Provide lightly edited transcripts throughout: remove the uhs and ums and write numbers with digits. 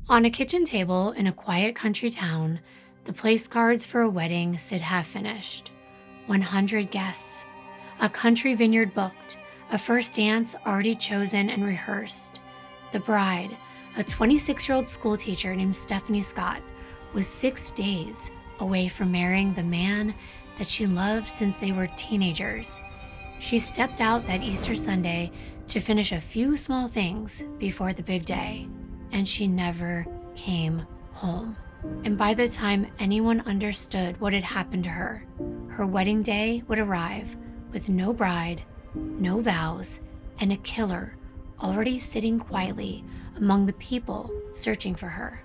On a kitchen table in a quiet country town, the place cards for a wedding sit half finished. 100 guests, a country vineyard booked, a first dance already chosen and rehearsed. The bride, a 26-year-old school teacher named Stephanie Scott, was 6 days away from marrying the man that she loved since they were teenagers. She stepped out that Easter Sunday to finish a few small things before the big day, and she never came home. And by the time anyone understood what had happened to her wedding day would arrive with no bride, no vows, and a killer already sitting quietly among the people searching for her.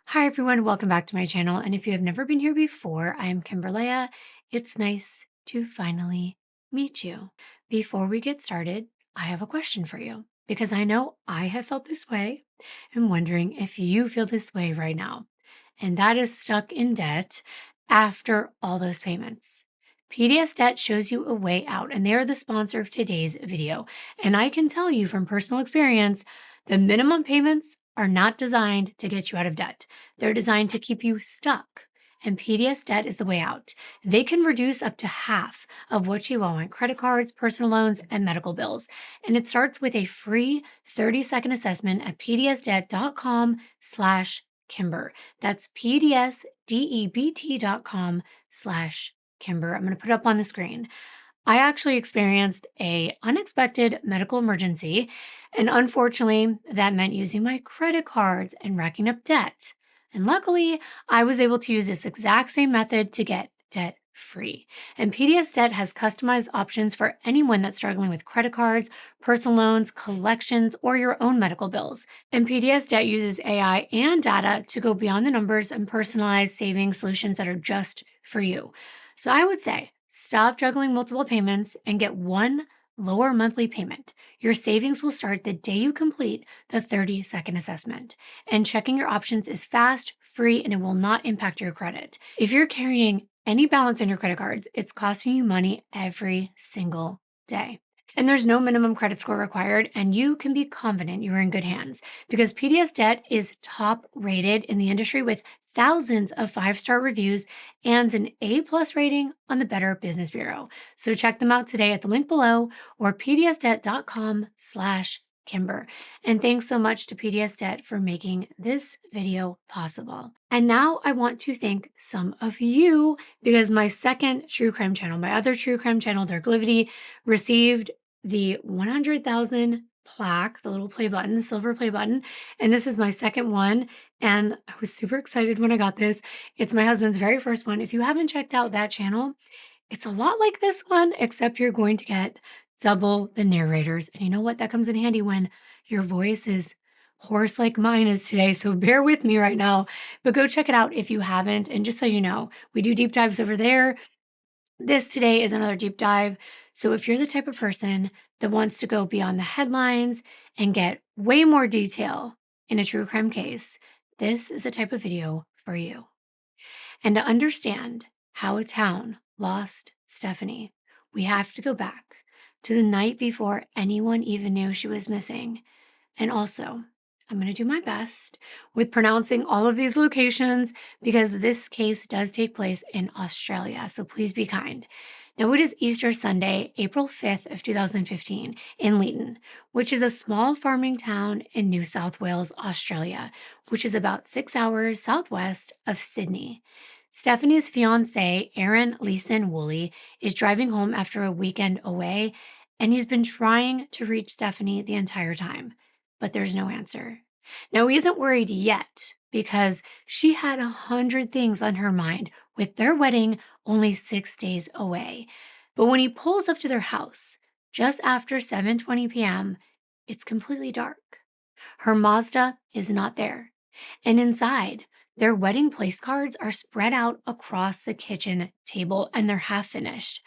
Hi everyone, welcome back to my channel. And if you have never been here before, I am Kimbyrleigha. It's nice to finally meet you. Before we get started, I have a question for you because I know I have felt this way and wondering if you feel this way right now. And that is stuck in debt after all those payments. PDS Debt shows you a way out, and they are the sponsor of today's video. And I can tell you from personal experience, the minimum payments are not designed to get you out of debt. They're designed to keep you stuck. And PDS Debt is the way out. They can reduce up to half of what you owe on credit cards, personal loans, and medical bills. And it starts with a free 30-second assessment at pdsdebt.com/Kimber. That's pdsdebt.com/Kimber. I'm going to put it up on the screen. I actually experienced an unexpected medical emergency, and unfortunately, that meant using my credit cards and racking up debt. And luckily, I was able to use this exact same method to get debt-free. And PDS Debt has customized options for anyone that's struggling with credit cards, personal loans, collections, or your own medical bills. And PDS Debt uses AI and data to go beyond the numbers and personalize savings solutions that are just for you. So I would say, stop juggling multiple payments and get one lower monthly payment. Your savings will start the day you complete the 30-second assessment. And checking your options is fast, free, and it will not impact your credit. If you're carrying any balance on your credit cards, it's costing you money every single day. And there's no minimum credit score required, and you can be confident you're in good hands because PDS Debt is top rated in the industry with thousands of 5-star reviews and an A+ rating on the Better Business Bureau. So check them out today at the link below or pdsdebt.com/Kimber. And thanks so much to PDS Debt for making this video possible. And now I want to thank some of you because my second true crime channel, my other true crime channel, Darklivity, received the 100,000 plaque, the little play button, the silver play button. And this is my second one. And I was super excited when I got this. It's my husband's very first one. If you haven't checked out that channel, it's a lot like this one, except you're going to get double the narrators. And you know what? That comes in handy when your voice is hoarse like mine is today. So bear with me right now, but go check it out if you haven't. And just so you know, we do deep dives over there. This today is another deep dive. So if you're the type of person that wants to go beyond the headlines and get way more detail in a true crime case, this is the type of video for you. And to understand how a town lost Stephanie, we have to go back to the night before anyone even knew she was missing. And also, I'm going to do my best with pronouncing all of these locations because this case does take place in Australia, so please be kind. Now, it is Easter Sunday, April 5th of 2015 in Leeton, which is a small farming town in New South Wales, Australia, which is about 6 hours southwest of Sydney. Stephanie's fiancé, Aaron Leeson Woolley, is driving home after a weekend away, and he's been trying to reach Stephanie the entire time, but there's no answer. Now, he isn't worried yet because she had 100 things on her mind with their wedding only 6 days away. But when he pulls up to their house just after 7:20 p.m., it's completely dark. Her Mazda is not there. And inside, their wedding place cards are spread out across the kitchen table and they're half finished,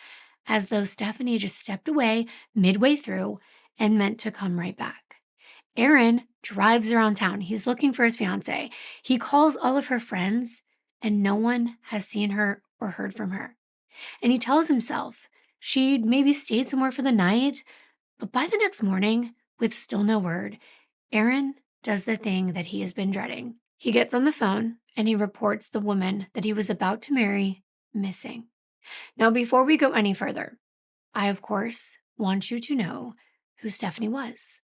as though Stephanie just stepped away midway through and meant to come right back. Aaron drives around town. He's looking for his fiance. He calls all of her friends, and no one has seen her or heard from her. And he tells himself she'd maybe stayed somewhere for the night, but by the next morning, with still no word, Aaron does the thing that he has been dreading. He gets on the phone and he reports the woman that he was about to marry missing. Now, before we go any further, I, of course, want you to know who Stephanie was.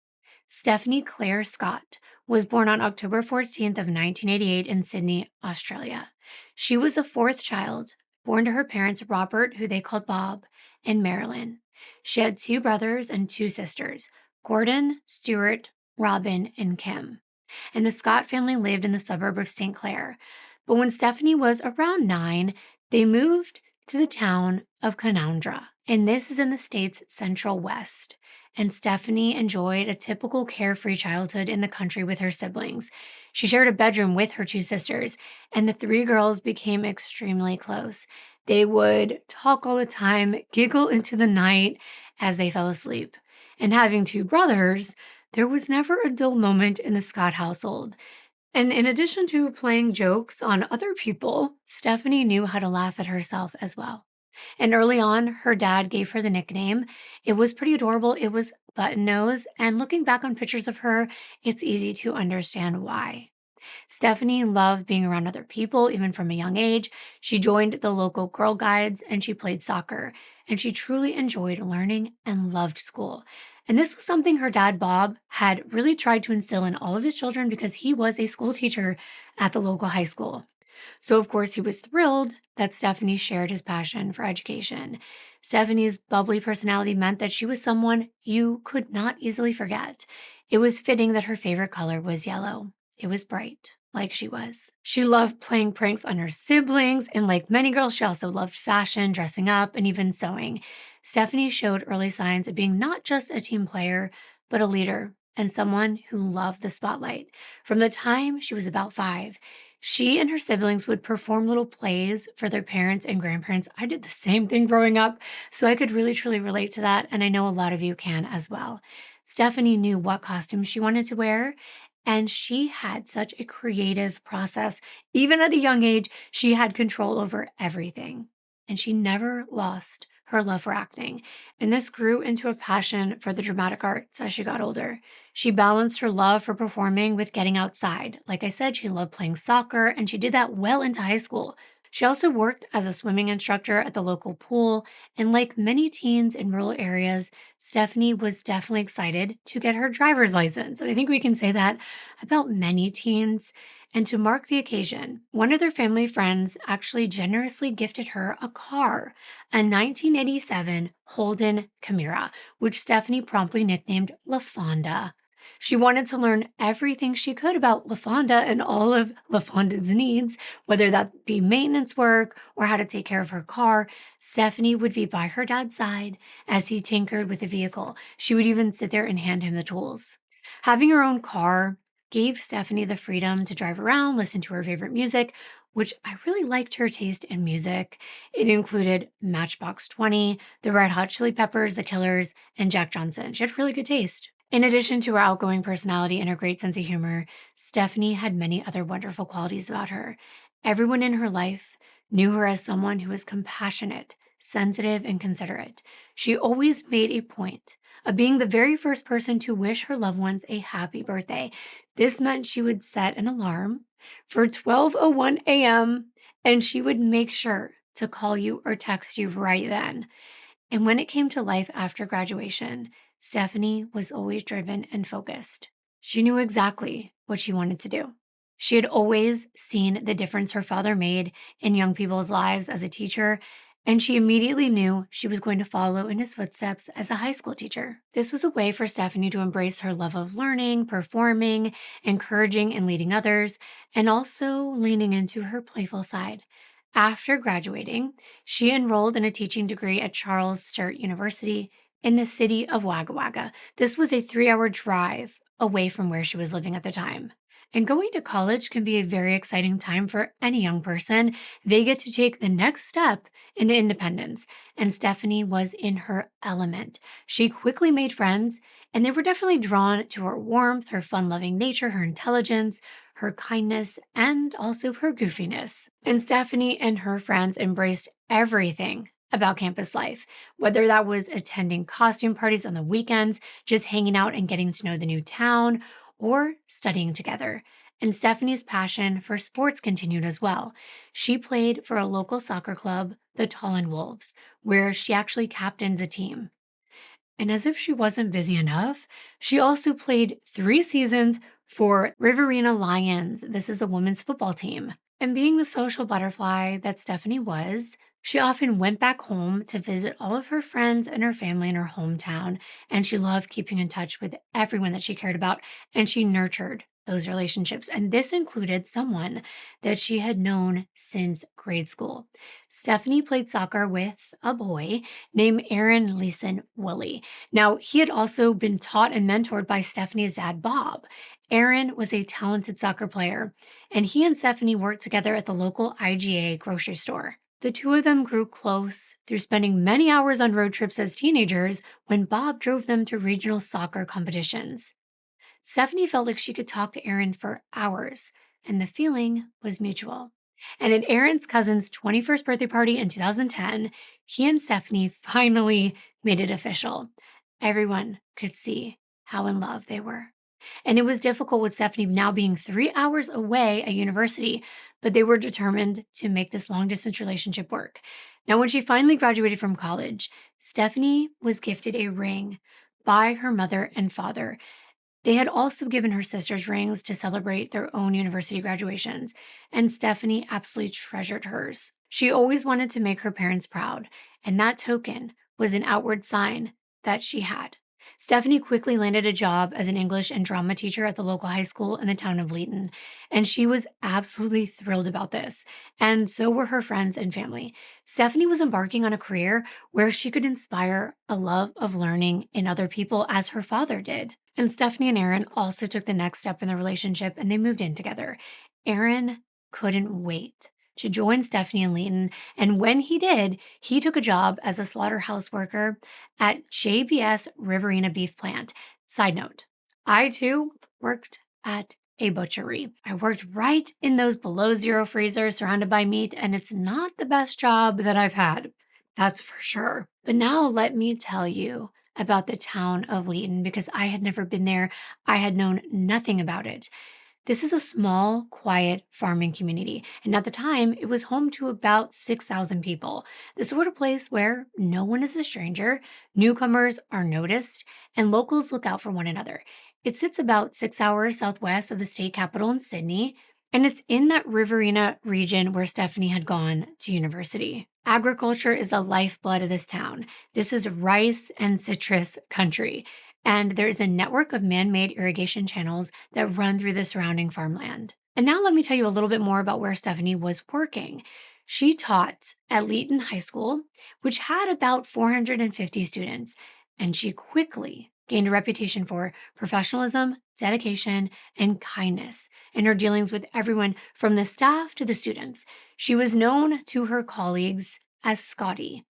Stephanie Claire Scott was born on October 14th of 1988 in Sydney, Australia. She was the fourth child, born to her parents Robert, who they called Bob, and Marilyn. She had two brothers and two sisters, Gordon, Stuart, Robin, and Kim. And the Scott family lived in the suburb of St. Clair. But when Stephanie was around 9, they moved to the town of Canowindra, and this is in the state's central west. And Stephanie enjoyed a typical carefree childhood in the country with her siblings. She shared a bedroom with her two sisters, and the three girls became extremely close. They would talk all the time, giggle into the night as they fell asleep. And having two brothers, there was never a dull moment in the Scott household. And in addition to playing jokes on other people, Stephanie knew how to laugh at herself as well. And early on, her dad gave her the nickname. It was pretty adorable. It was Button Nose. And looking back on pictures of her, it's easy to understand why. Stephanie loved being around other people, even from a young age. She joined the local Girl Guides and she played soccer. And she truly enjoyed learning and loved school. And this was something her dad, Bob, had really tried to instill in all of his children because he was a school teacher at the local high school. So, of course, he was thrilled that Stephanie shared his passion for education. Stephanie's bubbly personality meant that she was someone you could not easily forget. It was fitting that her favorite color was yellow. It was bright, like she was. She loved playing pranks on her siblings, and like many girls, she also loved fashion, dressing up, and even sewing. Stephanie showed early signs of being not just a team player, but a leader and someone who loved the spotlight. From the time she was about 5, she and her siblings would perform little plays for their parents and grandparents. I did the same thing growing up, so I could really, truly relate to that, and I know a lot of you can as well. Stephanie knew what costume she wanted to wear, and she had such a creative process. Even at a young age, she had control over everything, and she never lost her love for acting, and this grew into a passion for the dramatic arts as she got older. She balanced her love for performing with getting outside. Like I said, she loved playing soccer, and she did that well into high school. She also worked as a swimming instructor at the local pool, and like many teens in rural areas, Stephanie was definitely excited to get her driver's license. And I think we can say that about many teens. And to mark the occasion, one of their family friends actually generously gifted her a car, a 1987 Holden Kimbyrleigha, which Stephanie promptly nicknamed LaFonda. She wanted to learn everything she could about LaFonda and all of LaFonda's needs, whether that be maintenance work or how to take care of her car. Stephanie would be by her dad's side as he tinkered with the vehicle. She would even sit there and hand him the tools. Having her own car gave Stephanie the freedom to drive around, listen to her favorite music, which I really liked her taste in music. It included Matchbox 20, the Red Hot Chili Peppers, the Killers, and Jack Johnson. She had really good taste. In addition to her outgoing personality and her great sense of humor, Stephanie had many other wonderful qualities about her. Everyone in her life knew her as someone who was compassionate, sensitive, and considerate. She always made a point of being the very first person to wish her loved ones a happy birthday. This meant she would set an alarm for 12:01 a.m. and she would make sure to call you or text you right then. And when it came to life after graduation, Stephanie was always driven and focused. She knew exactly what she wanted to do. She had always seen the difference her father made in young people's lives as a teacher, and she immediately knew she was going to follow in his footsteps as a high school teacher. This was a way for Stephanie to embrace her love of learning, performing, encouraging and leading others, and also leaning into her playful side. After graduating, she enrolled in a teaching degree at Charles Sturt University in the city of Wagga Wagga. This was a 3-hour drive away from where she was living at the time. And going to college can be a very exciting time for any young person. They get to take the next step into independence, and Stephanie was in her element. She quickly made friends And they were definitely drawn to her warmth, her fun loving nature, her intelligence, her kindness, and also her goofiness. And Stephanie and her friends embraced everything about campus life, whether that was attending costume parties on the weekends, just hanging out and getting to know the new town, or studying together. And Stephanie's passion for sports continued as well. She played for a local soccer club, the Tallinn Wolves, where she actually captained the team. And as if she wasn't busy enough, she also played 3 seasons for Riverina Lions. This is a women's football team. And being the social butterfly that Stephanie was, she often went back home to visit all of her friends and her family in her hometown. And she loved keeping in touch with everyone that she cared about. And she nurtured those relationships. And this included someone that she had known since grade school. Stephanie played soccer with a boy named Aaron Leeson Woolley. Now, he had also been taught and mentored by Stephanie's dad, Bob. Aaron was a talented soccer player, and he and Stephanie worked together at the local IGA grocery store. The two of them grew close through spending many hours on road trips as teenagers when Bob drove them to regional soccer competitions. Stephanie felt like she could talk to Aaron for hours, and the feeling was mutual. And at Aaron's cousin's 21st birthday party in 2010, he and Stephanie finally made it official. Everyone could see how in love they were. And it was difficult with Stephanie now being 3 hours away at university, but they were determined to make this long distance relationship work. Now, when she finally graduated from college, Stephanie was gifted a ring by her mother and father. They had also given her sisters rings to celebrate their own university graduations, and Stephanie absolutely treasured hers. She always wanted to make her parents proud, and that token was an outward sign that she had. Stephanie quickly landed a job as an English and drama teacher at the local high school in the town of Leeton, and she was absolutely thrilled about this, and so were her friends and family. Stephanie was embarking on a career where she could inspire a love of learning in other people as her father did. And Stephanie and Aaron also took the next step in their relationship and they moved in together. Aaron couldn't wait to join Stephanie and Leeton. And when he did, he took a job as a slaughterhouse worker at JBS Riverina Beef Plant. Side note, I too worked at a butchery. I worked right in those below zero freezers surrounded by meat, and it's not the best job that I've had. That's for sure. But now let me tell you about the town of Leeton because I had never been there. I had known nothing about it. This is a small, quiet farming community, and at the time, it was home to about 6,000 people, the sort of place where no one is a stranger, newcomers are noticed, and locals look out for one another. It sits about 6 hours southwest of the state capital in Sydney, and it's in that Riverina region where Stephanie had gone to university. Agriculture is the lifeblood of this town. This is rice and citrus country. And there is a network of man-made irrigation channels that run through the surrounding farmland. And now let me tell you a little bit more about where Stephanie was working. She taught at Leeton High School, which had about 450 students, and she quickly gained a reputation for professionalism, dedication, and kindness in her dealings with everyone from the staff to the students. She was known to her colleagues as Scotty.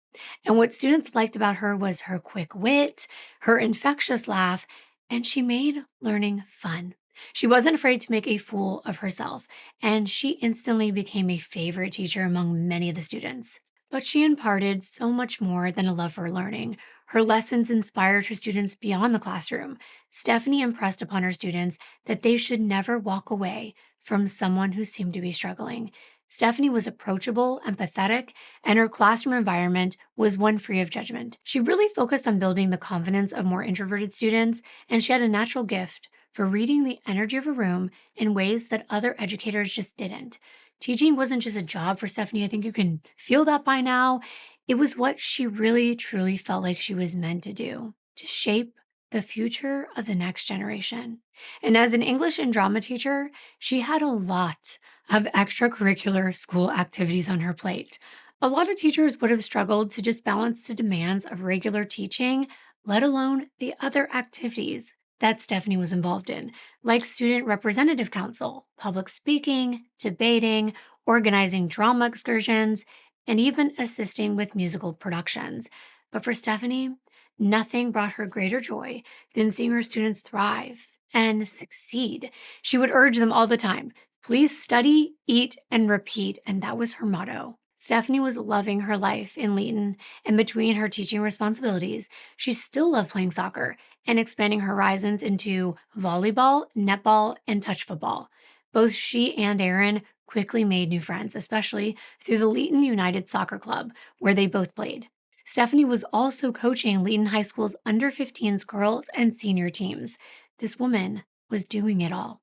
And what students liked about her was her quick wit, her infectious laugh, and she made learning fun. She wasn't afraid to make a fool of herself, and she instantly became a favorite teacher among many of the students. But she imparted so much more than a love for learning. Her lessons inspired her students beyond the classroom. Stephanie impressed upon her students that they should never walk away from someone who seemed to be struggling. Stephanie was approachable, empathetic, and her classroom environment was one free of judgment. She really focused on building the confidence of more introverted students, and she had a natural gift for reading the energy of a room in ways that other educators just didn't. Teaching wasn't just a job for Stephanie. I think you can feel that by now. It was what she really, truly felt like she was meant to do, to shape the future of the next generation. And as an English and drama teacher, she had a lot of extracurricular school activities on her plate. A lot of teachers would have struggled to just balance the demands of regular teaching, let alone the other activities that Stephanie was involved in, like student representative council, public speaking, debating, organizing drama excursions, and even assisting with musical productions. But for Stephanie, Nothing brought her greater joy than seeing her students thrive and succeed. She would urge them all the time, please study, eat, and repeat. And that was her motto. Stephanie was loving her life in Leeton, and between her teaching responsibilities, she still loved playing soccer and expanding her horizons into volleyball, netball, and touch football. Both she and Aaron quickly made new friends, especially through the Leeton United Soccer Club, where they both played. Stephanie was also coaching Leeton High School's under 15s girls and senior teams. This woman was doing it all.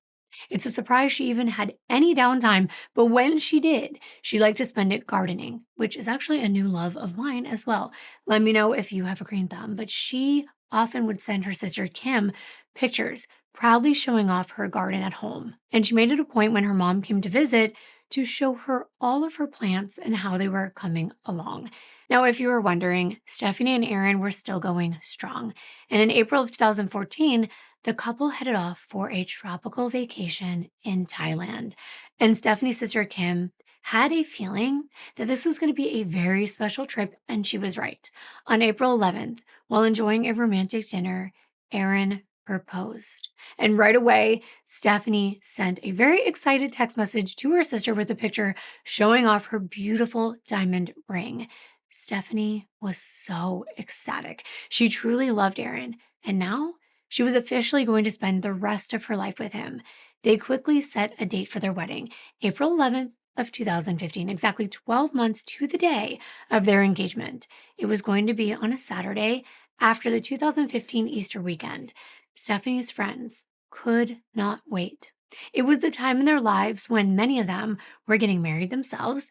It's a surprise she even had any downtime, but when she did, she liked to spend it gardening, which is actually a new love of mine as well. Let me know if you have a green thumb, but she often would send her sister Kim pictures, proudly showing off her garden at home. And she made it a point when her mom came to visit to show her all of her plants and how they were coming along. Now, if you were wondering, Stephanie and Aaron were still going strong. And in April of 2014, the couple headed off for a tropical vacation in Thailand. And Stephanie's sister Kim had a feeling that this was going to be a very special trip, and she was right. On April 11th, while enjoying a romantic dinner, Aaron proposed. And right away, Stephanie sent a very excited text message to her sister with a picture showing off her beautiful diamond ring. Stephanie was so ecstatic. She truly loved Aaron, and now she was officially going to spend the rest of her life with him. They quickly set a date for their wedding, April 11th of 2015, exactly 12 months to the day of their engagement. It was going to be on a Saturday after the 2015 Easter weekend. Stephanie's friends could not wait. It was the time in their lives when many of them were getting married themselves,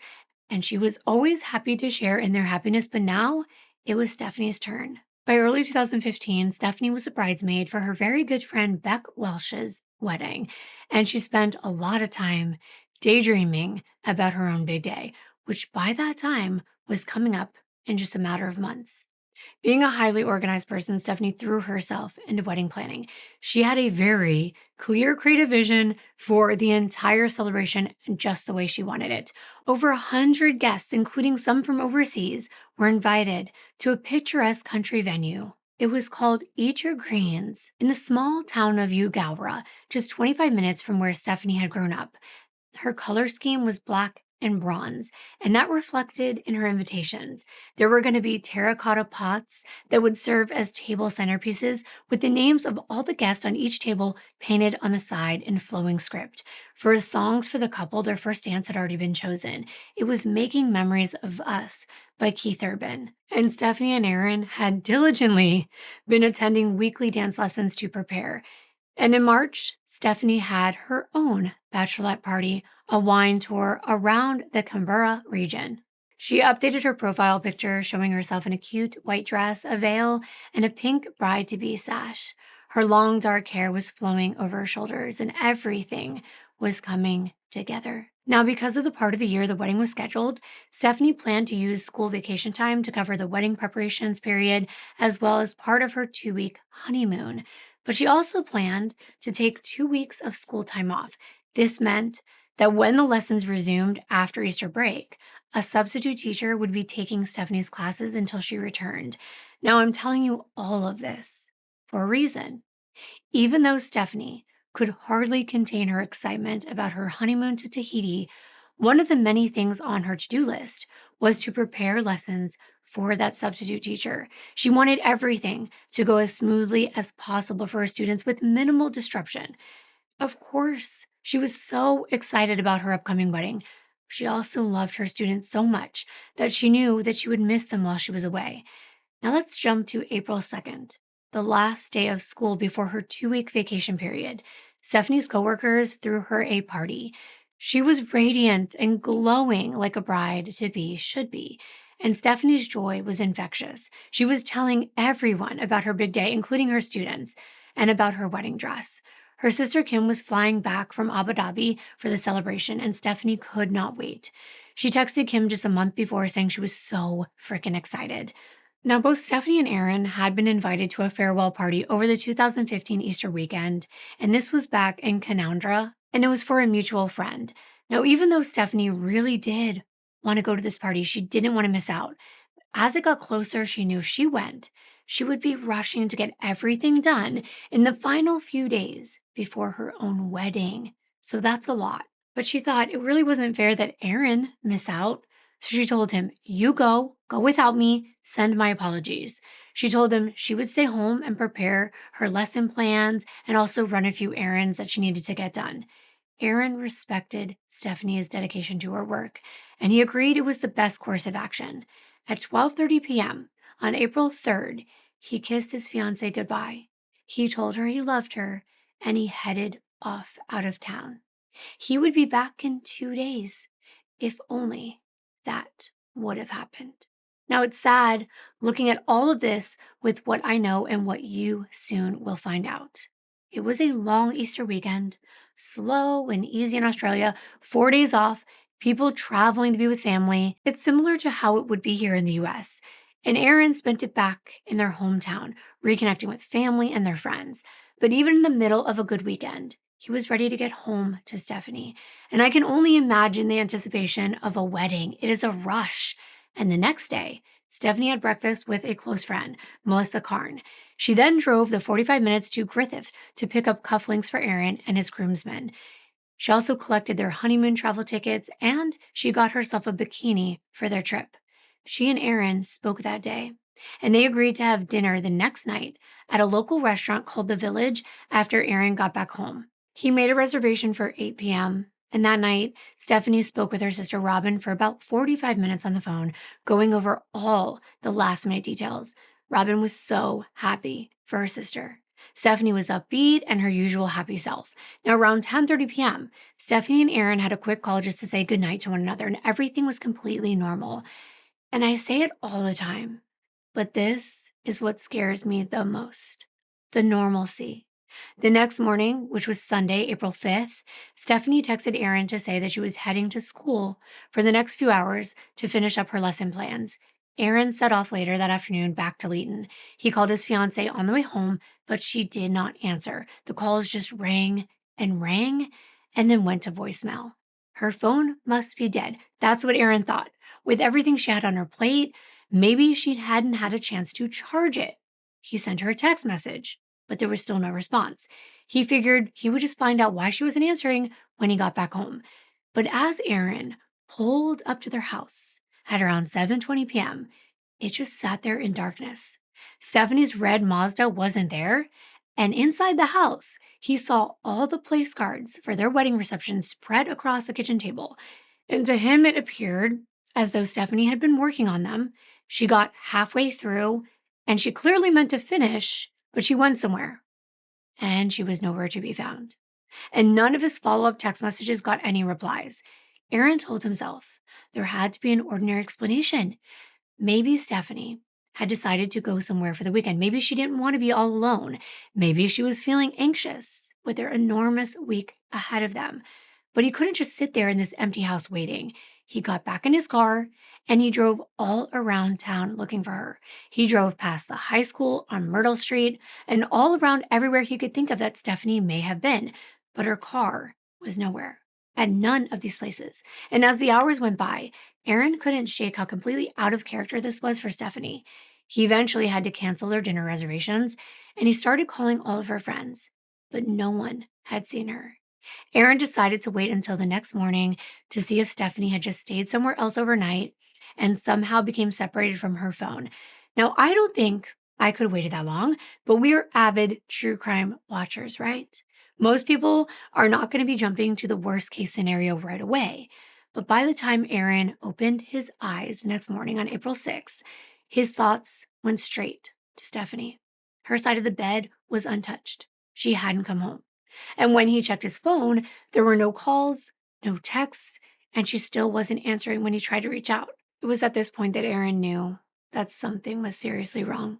and she was always happy to share in their happiness, but now it was Stephanie's turn. By early 2015, Stephanie was a bridesmaid for her very good friend Beck Welsh's wedding, and she spent a lot of time daydreaming about her own big day, which by that time was coming up in just a matter of months. Being a highly organized person, Stephanie threw herself into wedding planning. She had a very clear creative vision for the entire celebration just the way she wanted it. Over 100 guests, including some from overseas, were invited to a picturesque country venue. It was called Eat Your Greens in the small town of Ugowra, just 25 minutes from where Stephanie had grown up. Her color scheme was black and bronze, and that reflected in her invitations. There were going to be terracotta pots that would serve as table centerpieces with the names of all the guests on each table painted on the side in flowing script. For songs for the couple, their first dance had already been chosen. It was Making Memories of Us by Keith Urban. And Stephanie and Aaron had diligently been attending weekly dance lessons to prepare. And in March, Stephanie had her own bachelorette party, a wine tour around the Kimbyrleigha region. She updated her profile picture, showing herself in a cute white dress, a veil, and a pink bride-to-be sash. Her long dark hair was flowing over her shoulders, and everything was coming together. Now, because of the part of the year the wedding was scheduled, Stephanie planned to use school vacation time to cover the wedding preparations period, as well as part of her 2-week honeymoon. But she also planned to take 2 weeks of school time off. This meant that when the lessons resumed after Easter break, a substitute teacher would be taking Stephanie's classes until she returned. Now, I'm telling you all of this for a reason. Even though Stephanie could hardly contain her excitement about her honeymoon to Tahiti, one of the many things on her to-do list was to prepare lessons for that substitute teacher. She wanted everything to go as smoothly as possible for her students with minimal disruption. Of course, she was so excited about her upcoming wedding. She also loved her students so much that she knew that she would miss them while she was away. Now let's jump to April 2nd, the last day of school before her 2-week vacation period. Stephanie's coworkers threw her a party. She was radiant and glowing like a bride-to-be should be, and Stephanie's joy was infectious. She was telling everyone about her big day, including her students, and about her wedding dress. Her sister Kim was flying back from Abu Dhabi for the celebration, and Stephanie could not wait. She texted Kim just a month before saying she was so freaking excited. Now, both Stephanie and Aaron had been invited to a farewell party over the 2015 Easter weekend, and this was back in Canandra, and it was for a mutual friend. Now, even though Stephanie really did want to go to this party, she didn't want to miss out. As it got closer, she knew if she went, she would be rushing to get everything done in the final few days before her own wedding. So that's a lot. But she thought it really wasn't fair that Aaron miss out. So she told him, "You go without me, send my apologies." She told him she would stay home and prepare her lesson plans and also run a few errands that she needed to get done. Aaron respected Stephanie's dedication to her work, and he agreed it was the best course of action. At 12:30 p.m. on April 3rd, he kissed his fiancée goodbye. He told her he loved her, and he headed off out of town. He would be back in 2 days, if only that would have happened. Now, it's sad looking at all of this with what I know and what you soon will find out. It was a long Easter weekend, slow and easy in Australia, 4 days off, people traveling to be with family. It's similar to how it would be here in the US. And Aaron spent it back in their hometown, reconnecting with family and their friends. But even in the middle of a good weekend, he was ready to get home to Stephanie. And I can only imagine the anticipation of a wedding. It is a rush. And the next day, Stephanie had breakfast with a close friend, Melissa Carn. She then drove the 45 minutes to Griffith to pick up cufflinks for Aaron and his groomsmen. She also collected their honeymoon travel tickets, and she got herself a bikini for their trip. She and Aaron spoke that day, and they agreed to have dinner the next night at a local restaurant called The Village after Aaron got back home. He made a reservation for 8 p.m., and that night, Stephanie spoke with her sister Robin for about 45 minutes on the phone, going over all the last-minute details. Robin was so happy for her sister. Stephanie was upbeat and her usual happy self. Now, around 10:30 p.m., Stephanie and Aaron had a quick call just to say goodnight to one another, and everything was completely normal. And I say it all the time, but this is what scares me the most: the normalcy. The next morning, which was Sunday, April 5th, Stephanie texted Aaron to say that she was heading to school for the next few hours to finish up her lesson plans. Aaron set off later that afternoon back to Leeton. He called his fiancée on the way home, but she did not answer. The calls just rang and then went to voicemail. Her phone must be dead. That's what Aaron thought. With everything she had on her plate, maybe she hadn't had a chance to charge it. He sent her a text message, but there was still no response. He figured he would just find out why she wasn't answering when he got back home. But as Aaron pulled up to their house at around 7:20 p.m., it just sat there in darkness. Stephanie's red Mazda wasn't there, and inside the house, he saw all the place cards for their wedding reception spread across the kitchen table. And to him, it appeared as though Stephanie had been working on them. She got halfway through, and she clearly meant to finish, but she went somewhere, and she was nowhere to be found. And none of his follow-up text messages got any replies. Aaron told himself there had to be an ordinary explanation. Maybe Stephanie had decided to go somewhere for the weekend. Maybe she didn't want to be all alone. Maybe she was feeling anxious with their enormous week ahead of them. But he couldn't just sit there in this empty house waiting. He got back in his car and he drove all around town looking for her. He drove past the high school on Myrtle Street and all around everywhere he could think of that Stephanie may have been. But her car was nowhere at none of these places. And as the hours went by, Aaron couldn't shake how completely out of character this was for Stephanie. He eventually had to cancel their dinner reservations, and he started calling all of her friends, but no one had seen her. Aaron decided to wait until the next morning to see if Stephanie had just stayed somewhere else overnight and somehow became separated from her phone. Now, I don't think I could have waited that long, but we are avid true crime watchers, right? Most people are not going to be jumping to the worst case scenario right away. But by the time Aaron opened his eyes the next morning on April 6th, his thoughts went straight to Stephanie. Her side of the bed was untouched. She hadn't come home. And when he checked his phone, there were no calls, no texts, and she still wasn't answering when he tried to reach out. It was at this point that Aaron knew that something was seriously wrong.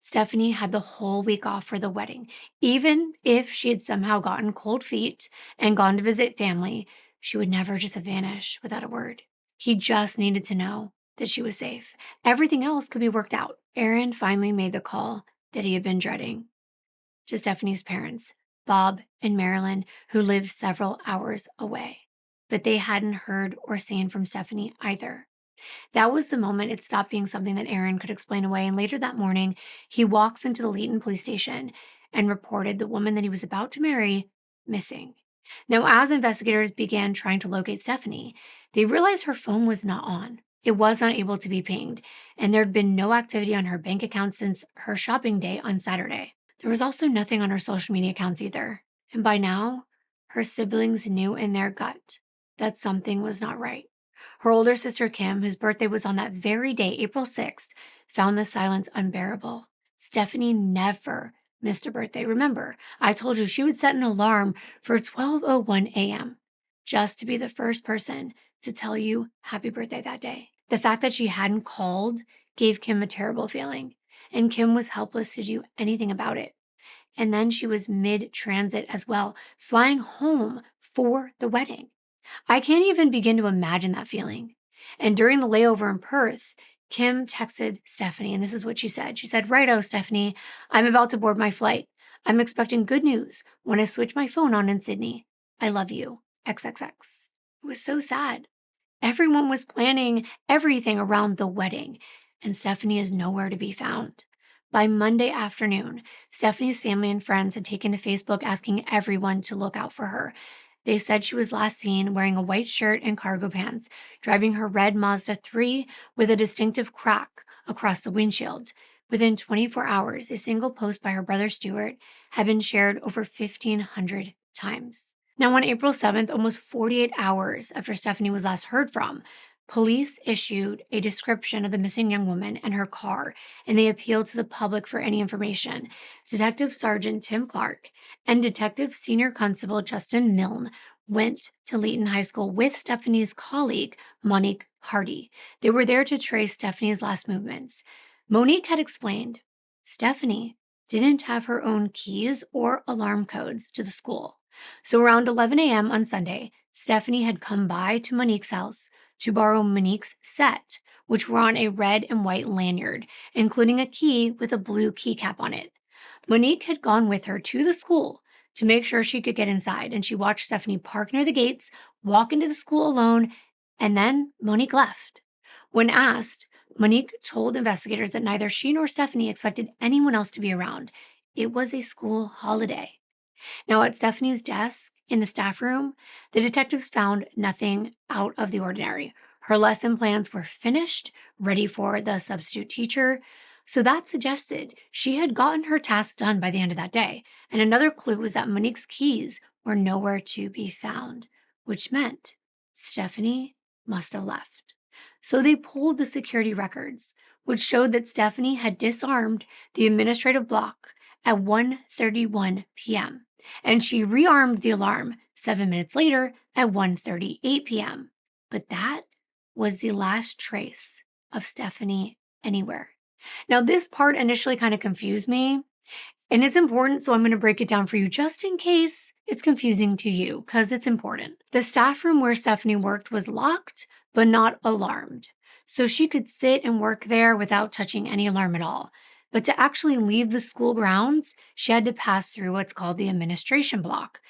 Stephanie had the whole week off for the wedding. Even if she had somehow gotten cold feet and gone to visit family, she would never just vanish without a word. He just needed to know that she was safe. Everything else could be worked out. Aaron finally made the call that he had been dreading to Stephanie's parents, Bob and Marilyn, who lived several hours away. But they hadn't heard or seen from Stephanie either. That was the moment it stopped being something that Aaron could explain away. And later that morning, he walks into the Layton police station and reported the woman that he was about to marry missing. Now, as investigators began trying to locate Stephanie, they realized her phone was not on. It was not able to be pinged, and there had been no activity on her bank account since her shopping day on Saturday. There was also nothing on her social media accounts either. And by now, her siblings knew in their gut that something was not right. Her older sister, Kim, whose birthday was on that very day, April 6th, found the silence unbearable. Stephanie never missed a birthday. Remember, I told you she would set an alarm for 12:01 a.m. just to be the first person to tell you happy birthday that day. The fact that she hadn't called gave Kim a terrible feeling, and Kim was helpless to do anything about it. And then she was mid-transit as well, flying home for the wedding. I can't even begin to imagine that feeling. And during the layover in Perth, Kim texted Stephanie, and this is what she said. She said, "Righto, Stephanie, I'm about to board my flight. I'm expecting good news when I switch my phone on in Sydney. I love you. XXX." It was so sad. Everyone was planning everything around the wedding, and Stephanie is nowhere to be found. By Monday afternoon, Stephanie's family and friends had taken to Facebook asking everyone to look out for her. They said she was last seen wearing a white shirt and cargo pants, driving her red Mazda 3 with a distinctive crack across the windshield. Within 24 hours, a single post by her brother Stuart had been shared over 1,500 times. Now, on April 7th, almost 48 hours after Stephanie was last heard from, police issued a description of the missing young woman and her car, and they appealed to the public for any information. Detective Sergeant Tim Clark and Detective Senior Constable Justin Milne went to Layton High School with Stephanie's colleague, Monique Hardy. They were there to trace Stephanie's last movements. Monique had explained Stephanie didn't have her own keys or alarm codes to the school. So around 11 a.m. on Sunday, Stephanie had come by to Monique's house to borrow Monique's set, which were on a red and white lanyard, including a key with a blue keycap on it. Monique had gone with her to the school to make sure she could get inside, and she watched Stephanie park near the gates, walk into the school alone, and then Monique left. When asked, Monique told investigators that neither she nor Stephanie expected anyone else to be around. It was a school holiday. Now, at Stephanie's desk in the staff room, the detectives found nothing out of the ordinary. Her lesson plans were finished, ready for the substitute teacher. So that suggested she had gotten her task done by the end of that day. And another clue was that Monique's keys were nowhere to be found, which meant Stephanie must have left. So they pulled the security records, which showed that Stephanie had disarmed the administrative block at 1:31 p.m. And she rearmed the alarm 7 minutes later at 1:38 p.m. But that was the last trace of Stephanie anywhere. Now, this part initially kind of confused me, and it's important, so I'm going to break it down for you just in case it's confusing to you, because it's important. The staff room where Stephanie worked was locked, but not alarmed. So she could sit and work there without touching any alarm at all. But to actually leave the school grounds, she had to pass through what's called the administration block,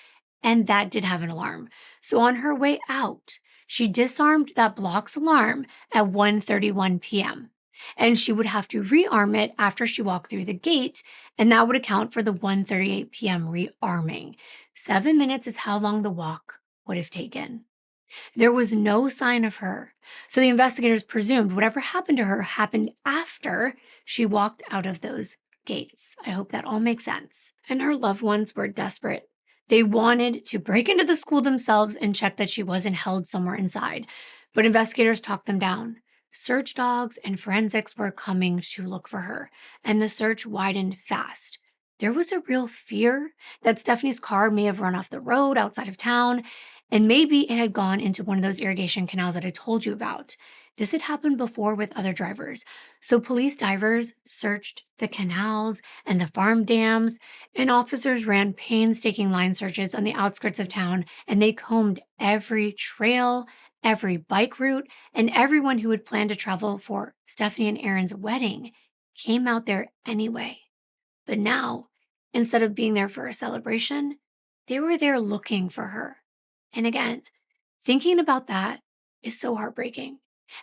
and that did have an alarm. So on her way out, she disarmed that block's alarm at 1:31 p.m. And she would have to rearm it after she walked through the gate, and that would account for the 1:38 p.m. rearming. 7 minutes is how long the walk would have taken. There was no sign of her, so the investigators presumed whatever happened to her happened after she walked out of those gates. I hope that all makes sense. And her loved ones were desperate. They wanted to break into the school themselves and check that she wasn't held somewhere inside, but investigators talked them down. Search dogs and forensics were coming to look for her, and the search widened fast. There was a real fear that Stephanie's car may have run off the road outside of town, and maybe it had gone into one of those irrigation canals that I told you about. This had happened before with other drivers. So police divers searched the canals and the farm dams, and officers ran painstaking line searches on the outskirts of town, and they combed every trail, every bike route, and everyone who had planned to travel for Stephanie and Aaron's wedding came out there anyway. But now, instead of being there for a celebration, they were there looking for her. And again, thinking about that is so heartbreaking.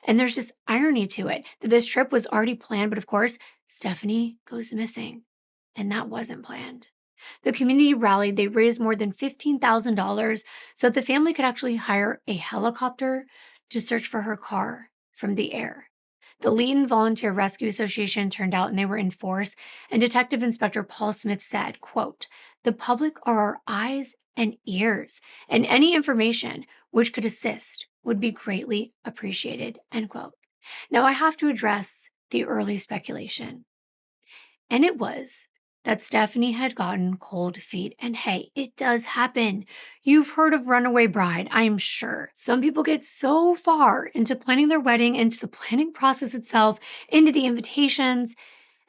And there's this irony to it that this trip was already planned, but of course, Stephanie goes missing. And that wasn't planned. The community rallied, they raised more than $15,000 so that the family could actually hire a helicopter to search for her car from the air. The Leeton Volunteer Rescue Association turned out and they were in force, and Detective Inspector Paul Smith said, quote, "The public are our eyes and ears, and any information which could assist would be greatly appreciated," end quote. Now I have to address the early speculation. And it was that Stephanie had gotten cold feet. And hey, it does happen. You've heard of runaway bride, I'm sure. Some people get so far into planning their wedding, into the planning process itself, into the invitations,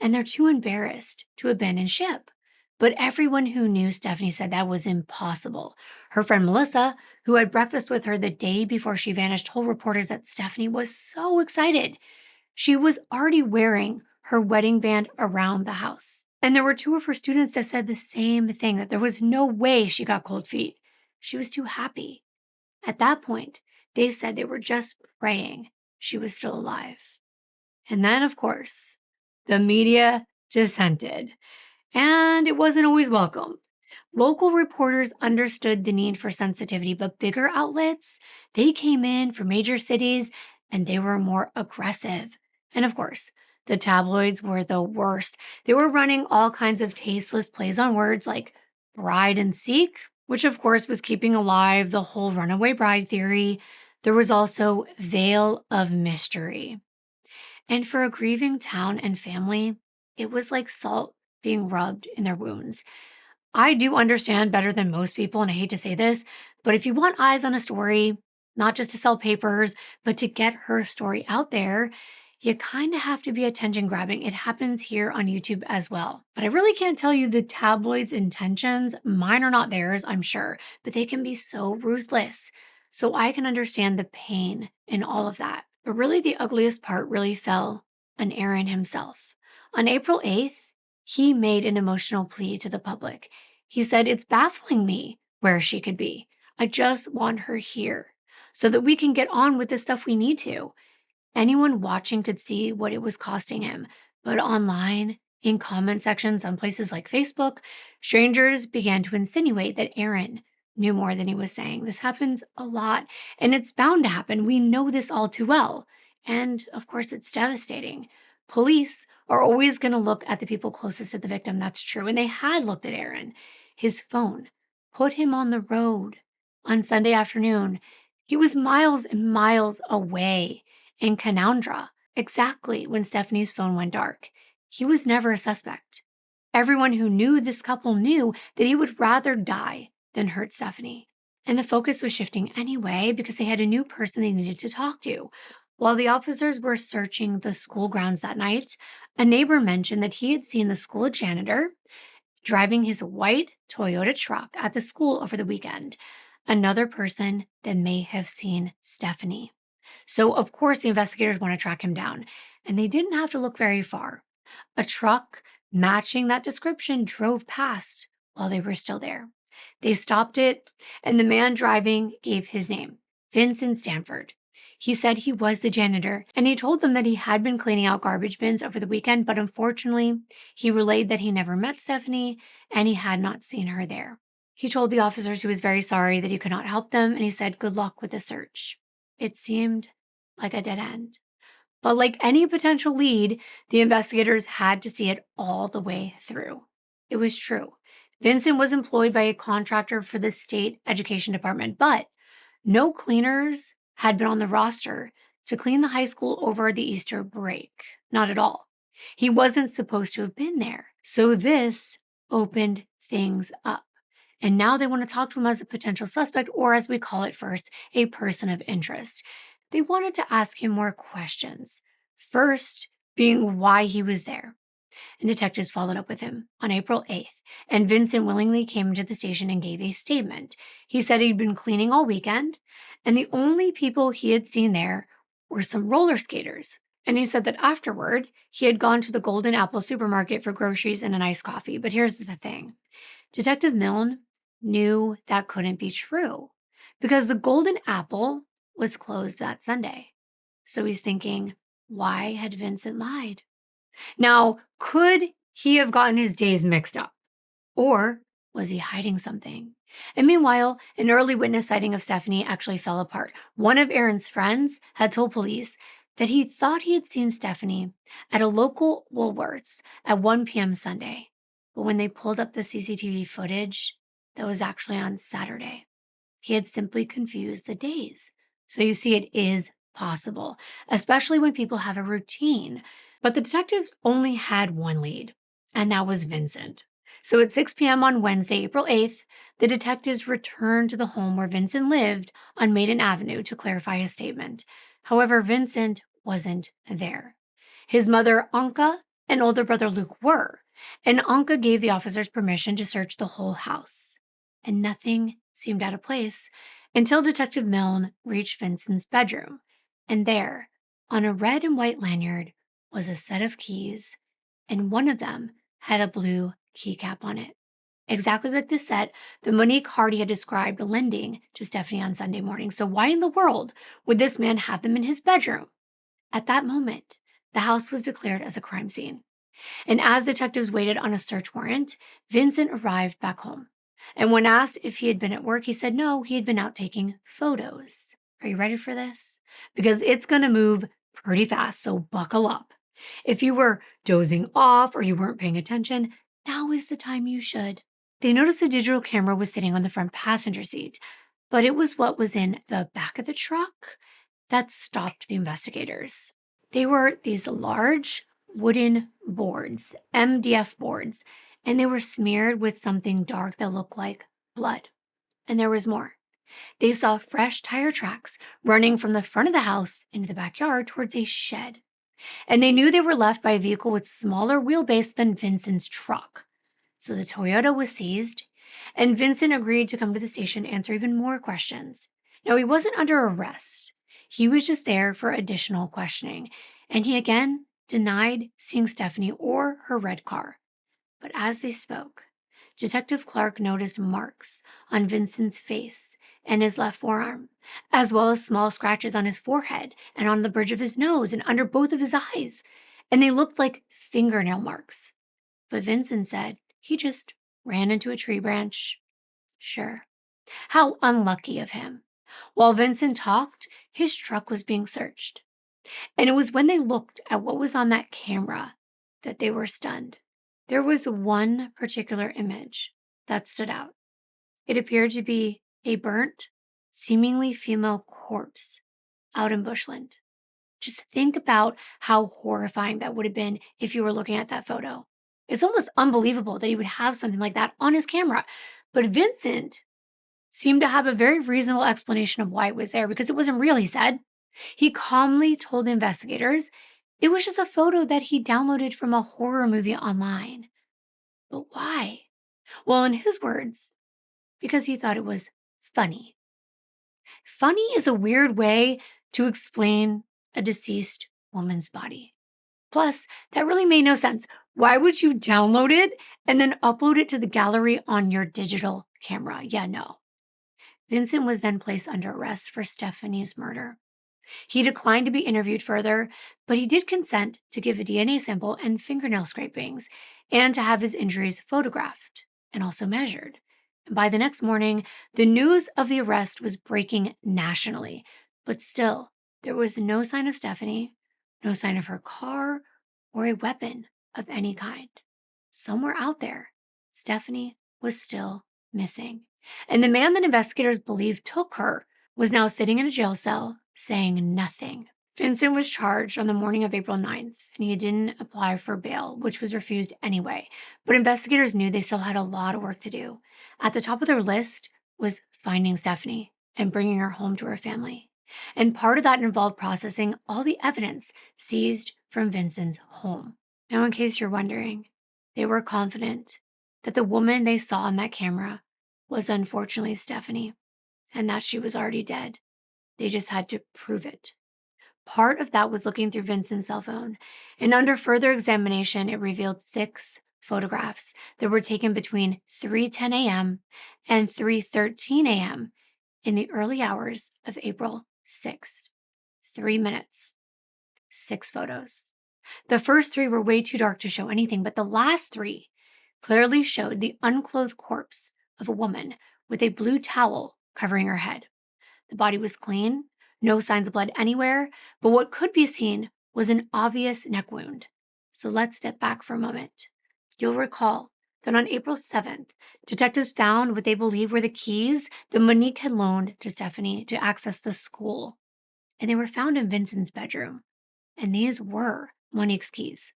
and they're too embarrassed to abandon ship. But everyone who knew Stephanie said that was impossible. Her friend Melissa, who had breakfast with her the day before she vanished, told reporters that Stephanie was so excited. She was already wearing her wedding band around the house. And there were two of her students that said the same thing, that there was no way she got cold feet. She was too happy. At that point, they said they were just praying she was still alive. And then, of course, the media dissented. And it wasn't always welcome. Local reporters understood the need for sensitivity, but bigger outlets, they came in for major cities and they were more aggressive. And of course, the tabloids were the worst. They were running all kinds of tasteless plays on words like bride and seek, which of course was keeping alive the whole runaway bride theory. There was also veil of mystery. And for a grieving town and family, it was like salt being rubbed in their wounds. I do understand better than most people, and I hate to say this, but if you want eyes on a story, not just to sell papers, but to get her story out there, you kind of have to be attention grabbing. It happens here on YouTube as well. But I really can't tell you the tabloids' intentions. Mine are not theirs, I'm sure, but they can be so ruthless. So I can understand the pain in all of that. But really, the ugliest part really fell on Aaron himself. On April 8th, he made an emotional plea to the public. He said, "It's baffling me where she could be. I just want her here so that we can get on with the stuff we need to." Anyone watching could see what it was costing him. But online, in comment sections on places like Facebook, strangers began to insinuate that Aaron knew more than he was saying. This happens a lot, and it's bound to happen. We know this all too well. And of course, it's devastating. Police are always going to look at the people closest to the victim. That's true. And they had looked at Aaron. His phone put him on the road on Sunday afternoon. He was miles and miles away in Canowindra, exactly when Stephanie's phone went dark. He was never a suspect. Everyone who knew this couple knew that he would rather die than hurt Stephanie. And the focus was shifting anyway because they had a new person they needed to talk to. While the officers were searching the school grounds that night, a neighbor mentioned that he had seen the school janitor driving his white Toyota truck at the school over the weekend. Another person that may have seen Stephanie. So, of course, the investigators want to track him down, and they didn't have to look very far. A truck matching that description drove past while they were still there. They stopped it, and the man driving gave his name, Vincent Stanford. He said he was the janitor, and he told them that he had been cleaning out garbage bins over the weekend, but unfortunately, he relayed that he never met Stephanie, and he had not seen her there. He told the officers he was very sorry that he could not help them, and he said good luck with the search. It seemed like a dead end. But like any potential lead, the investigators had to see it all the way through. It was true. Vincent was employed by a contractor for the state education department, but no cleaners had been on the roster to clean the high school over the Easter break. Not at all. He wasn't supposed to have been there. So this opened things up. And now they want to talk to him as a potential suspect, or as we call it first, a person of interest. They wanted to ask him more questions. First, being why he was there. And detectives followed up with him on April 8th, and Vincent willingly came to the station and gave a statement. He said he'd been cleaning all weekend, and the only people he had seen there were some roller skaters. And he said that afterward, he had gone to the Golden Apple supermarket for groceries and an iced coffee. But here's the thing. Detective Milne knew that couldn't be true because the Golden Apple was closed that Sunday. So he's thinking, why had Vincent lied? Now, could he have gotten his days mixed up? Or was he hiding something? And meanwhile, an early witness sighting of Stephanie actually fell apart. One of Aaron's friends had told police that he thought he had seen Stephanie at a local Woolworths at 1 p.m. Sunday. But when they pulled up the CCTV footage, that was actually on Saturday. He had simply confused the days. So you see, it is possible, especially when people have a routine. But the detectives only had one lead, and that was Vincent. So at 6 p.m. on Wednesday, April 8th, the detectives returned to the home where Vincent lived on Maiden Avenue to clarify his statement. However, Vincent wasn't there. His mother, Anka, and older brother Luke were, and Anka gave the officers permission to search the whole house. And nothing seemed out of place until Detective Milne reached Vincent's bedroom. And there, on a red and white lanyard, was a set of keys, and one of them had a blue keycap on it. Exactly like the set that Monique Hardy had described lending to Stephanie on Sunday morning. So why in the world would this man have them in his bedroom? At that moment, the house was declared as a crime scene. And as detectives waited on a search warrant, Vincent arrived back home. And when asked if he had been at work, he said no, he had been out taking photos. Are you ready for this? Because it's going to move pretty fast, so buckle up. If you were dozing off or you weren't paying attention, now is the time you should. They noticed a digital camera was sitting on the front passenger seat, but it was what was in the back of the truck that stopped the investigators. They were these large wooden boards, MDF boards, and they were smeared with something dark that looked like blood. And there was more. They saw fresh tire tracks running from the front of the house into the backyard towards a shed. And they knew they were left by a vehicle with smaller wheelbase than Vincent's truck. So the Toyota was seized, and Vincent agreed to come to the station and answer even more questions. Now, he wasn't under arrest. He was just there for additional questioning, and he again denied seeing Stephanie or her red car. But as they spoke, Detective Clark noticed marks on Vincent's face and his left forearm, as well as small scratches on his forehead and on the bridge of his nose and under both of his eyes, and they looked like fingernail marks. But Vincent said he just ran into a tree branch. Sure. How unlucky of him. While Vincent talked, his truck was being searched. And it was when they looked at what was on that camera that they were stunned. There was one particular image that stood out. It appeared to be a burnt, seemingly female corpse out in bushland. Just think about how horrifying that would have been if you were looking at that photo. It's almost unbelievable that he would have something like that on his camera. But Vincent seemed to have a very reasonable explanation of why it was there because it wasn't real, he said. He calmly told the investigators it was just a photo that he downloaded from a horror movie online. But why? Well, in his words, because he thought it was funny. Funny is a weird way to explain a deceased woman's body. Plus, that really made no sense. Why would you download it and then upload it to the gallery on your digital camera? Yeah, no. Vincent was then placed under arrest for Stephanie's murder. He declined to be interviewed further, but he did consent to give a DNA sample and fingernail scrapings and to have his injuries photographed and also measured. And by the next morning, the news of the arrest was breaking nationally, but still, there was no sign of Stephanie, no sign of her car, or a weapon of any kind. Somewhere out there, Stephanie was still missing. And the man that investigators believed took her was now sitting in a jail cell saying nothing. Vincent was charged on the morning of April 9th, and he didn't apply for bail, which was refused anyway. But investigators knew they still had a lot of work to do. At the top of their list was finding Stephanie and bringing her home to her family. And part of that involved processing all the evidence seized from Vincent's home. Now, in case you're wondering, they were confident that the woman they saw on that camera was unfortunately Stephanie, and that she was already dead. They just had to prove it. Part of that was looking through Vincent's cell phone, and under further examination, it revealed 6 photographs that were taken between 3:10 a.m. and 3:13 a.m. in the early hours of April 6th. 3 minutes 6 photos. The first 3 were way too dark to show anything, but the last 3 clearly showed the unclothed corpse of a woman with a blue towel covering her head. The body was clean, no signs of blood anywhere, but what could be seen was an obvious neck wound. So let's step back for a moment. You'll recall that on April 7th, detectives found what they believed were the keys that Monique had loaned to Stephanie to access the school. And they were found in Vincent's bedroom. And these were Monique's keys.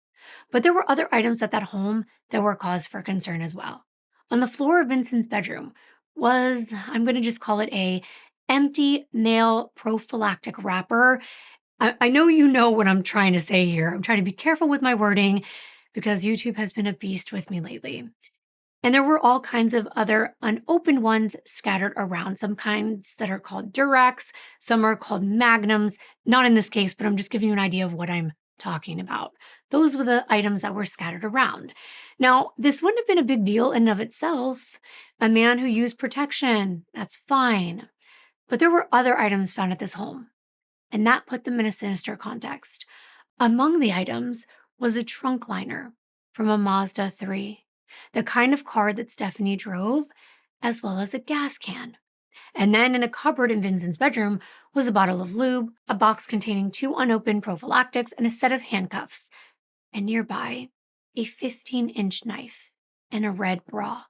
But there were other items at that home that were cause for concern as well. On the floor of Vincent's bedroom was, I'm going to just call it a empty male prophylactic wrapper. I know you know what I'm trying to say here. I'm trying to be careful with my wording because YouTube has been a beast with me lately. And there were all kinds of other unopened ones scattered around, some kinds that are called Durex, some are called Magnums. Not in this case, but I'm just giving you an idea of what I'm talking about. Those were the items that were scattered around. Now, this wouldn't have been a big deal in and of itself. A man who used protection, that's fine. But there were other items found at this home, and that put them in a sinister context. Among the items was a trunk liner from a Mazda 3, the kind of car that Stephanie drove, as well as a gas can. And then in a cupboard in Vincent's bedroom was a bottle of lube, a box containing 2 unopened prophylactics, and a set of handcuffs. And nearby, a 15-inch knife and a red bra.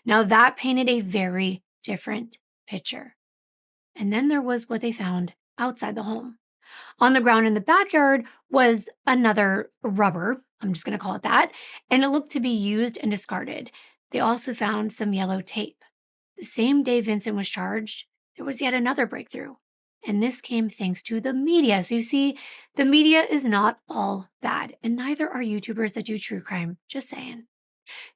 Now that painted a very different picture. And then there was what they found outside the home. On the ground in the backyard was another rubber, I'm just going to call it that, and it looked to be used and discarded. They also found some yellow tape. The same day Vincent was charged, there was yet another breakthrough. And this came thanks to the media. So you see, the media is not all bad, and neither are YouTubers that do true crime, just saying.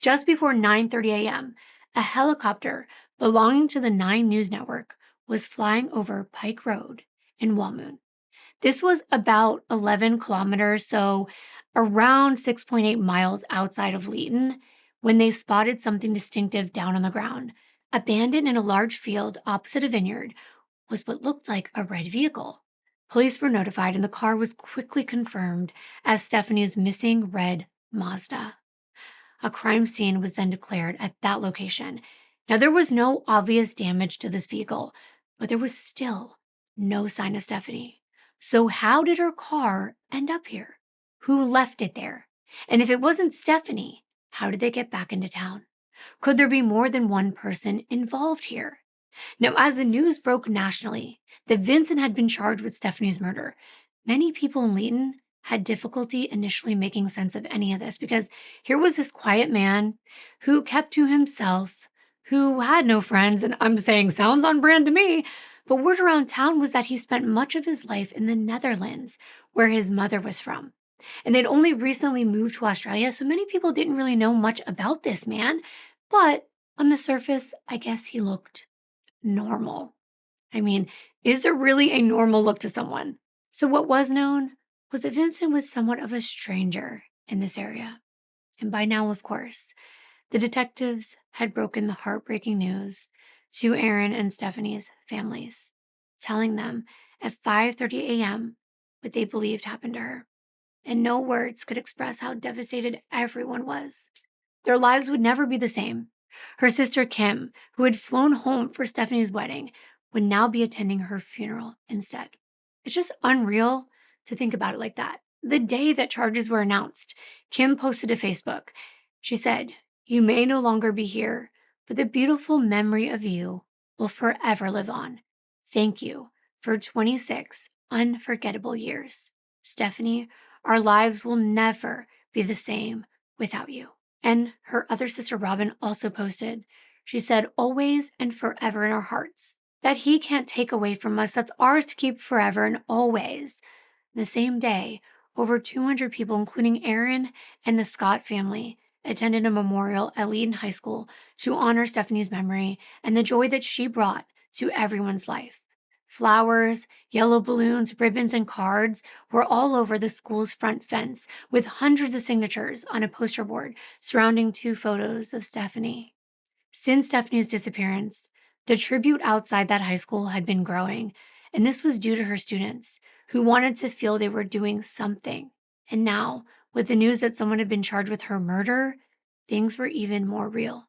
Just before 9:30 a.m., a helicopter belonging to the 9 News Network was flying over Pike Road in Walmoon. This was about 11 kilometers, so around 6.8 miles outside of Leeton, when they spotted something distinctive down on the ground. Abandoned in a large field opposite a vineyard was what looked like a red vehicle. Police were notified, and the car was quickly confirmed as Stephanie's missing red Mazda. A crime scene was then declared at that location. Now, there was no obvious damage to this vehicle, but there was still no sign of Stephanie. So how did her car end up here? Who left it there? And if it wasn't Stephanie, how did they get back into town? Could there be more than one person involved here? Now, as the news broke nationally that Vincent had been charged with Stephanie's murder, many people in Leeton had difficulty initially making sense of any of this because here was this quiet man who kept to himself, who had no friends, and I'm saying sounds on brand to me, but word around town was that he spent much of his life in the Netherlands, where his mother was from. And they'd only recently moved to Australia, so many people didn't really know much about this man, but on the surface, I guess he looked normal. I mean, is there really a normal look to someone? So what was known was that Vincent was somewhat of a stranger in this area. And by now, of course, the detectives had broken the heartbreaking news to Aaron and Stephanie's families, telling them at 5:30 a.m. what they believed happened to her. And no words could express how devastated everyone was. Their lives would never be the same. Her sister Kim, who had flown home for Stephanie's wedding, would now be attending her funeral instead. It's just unreal to think about it like that. The day that charges were announced, Kim posted to Facebook. She said, "You may no longer be here, but the beautiful memory of you will forever live on. Thank you for 26 unforgettable years. Stephanie, our lives will never be the same without you." And her other sister Robin also posted. She said, "Always and forever in our hearts. That he can't take away from us. That's ours to keep forever and always." The same day, over 200 people, including Aaron and the Scott family, attended a memorial at Leeton High School to honor Stephanie's memory and the joy that she brought to everyone's life. Flowers, yellow balloons, ribbons, and cards were all over the school's front fence, with hundreds of signatures on a poster board surrounding 2 photos of Stephanie. Since Stephanie's disappearance, the tribute outside that high school had been growing, and this was due to her students, who wanted to feel they were doing something. And now, with the news that someone had been charged with her murder, things were even more real.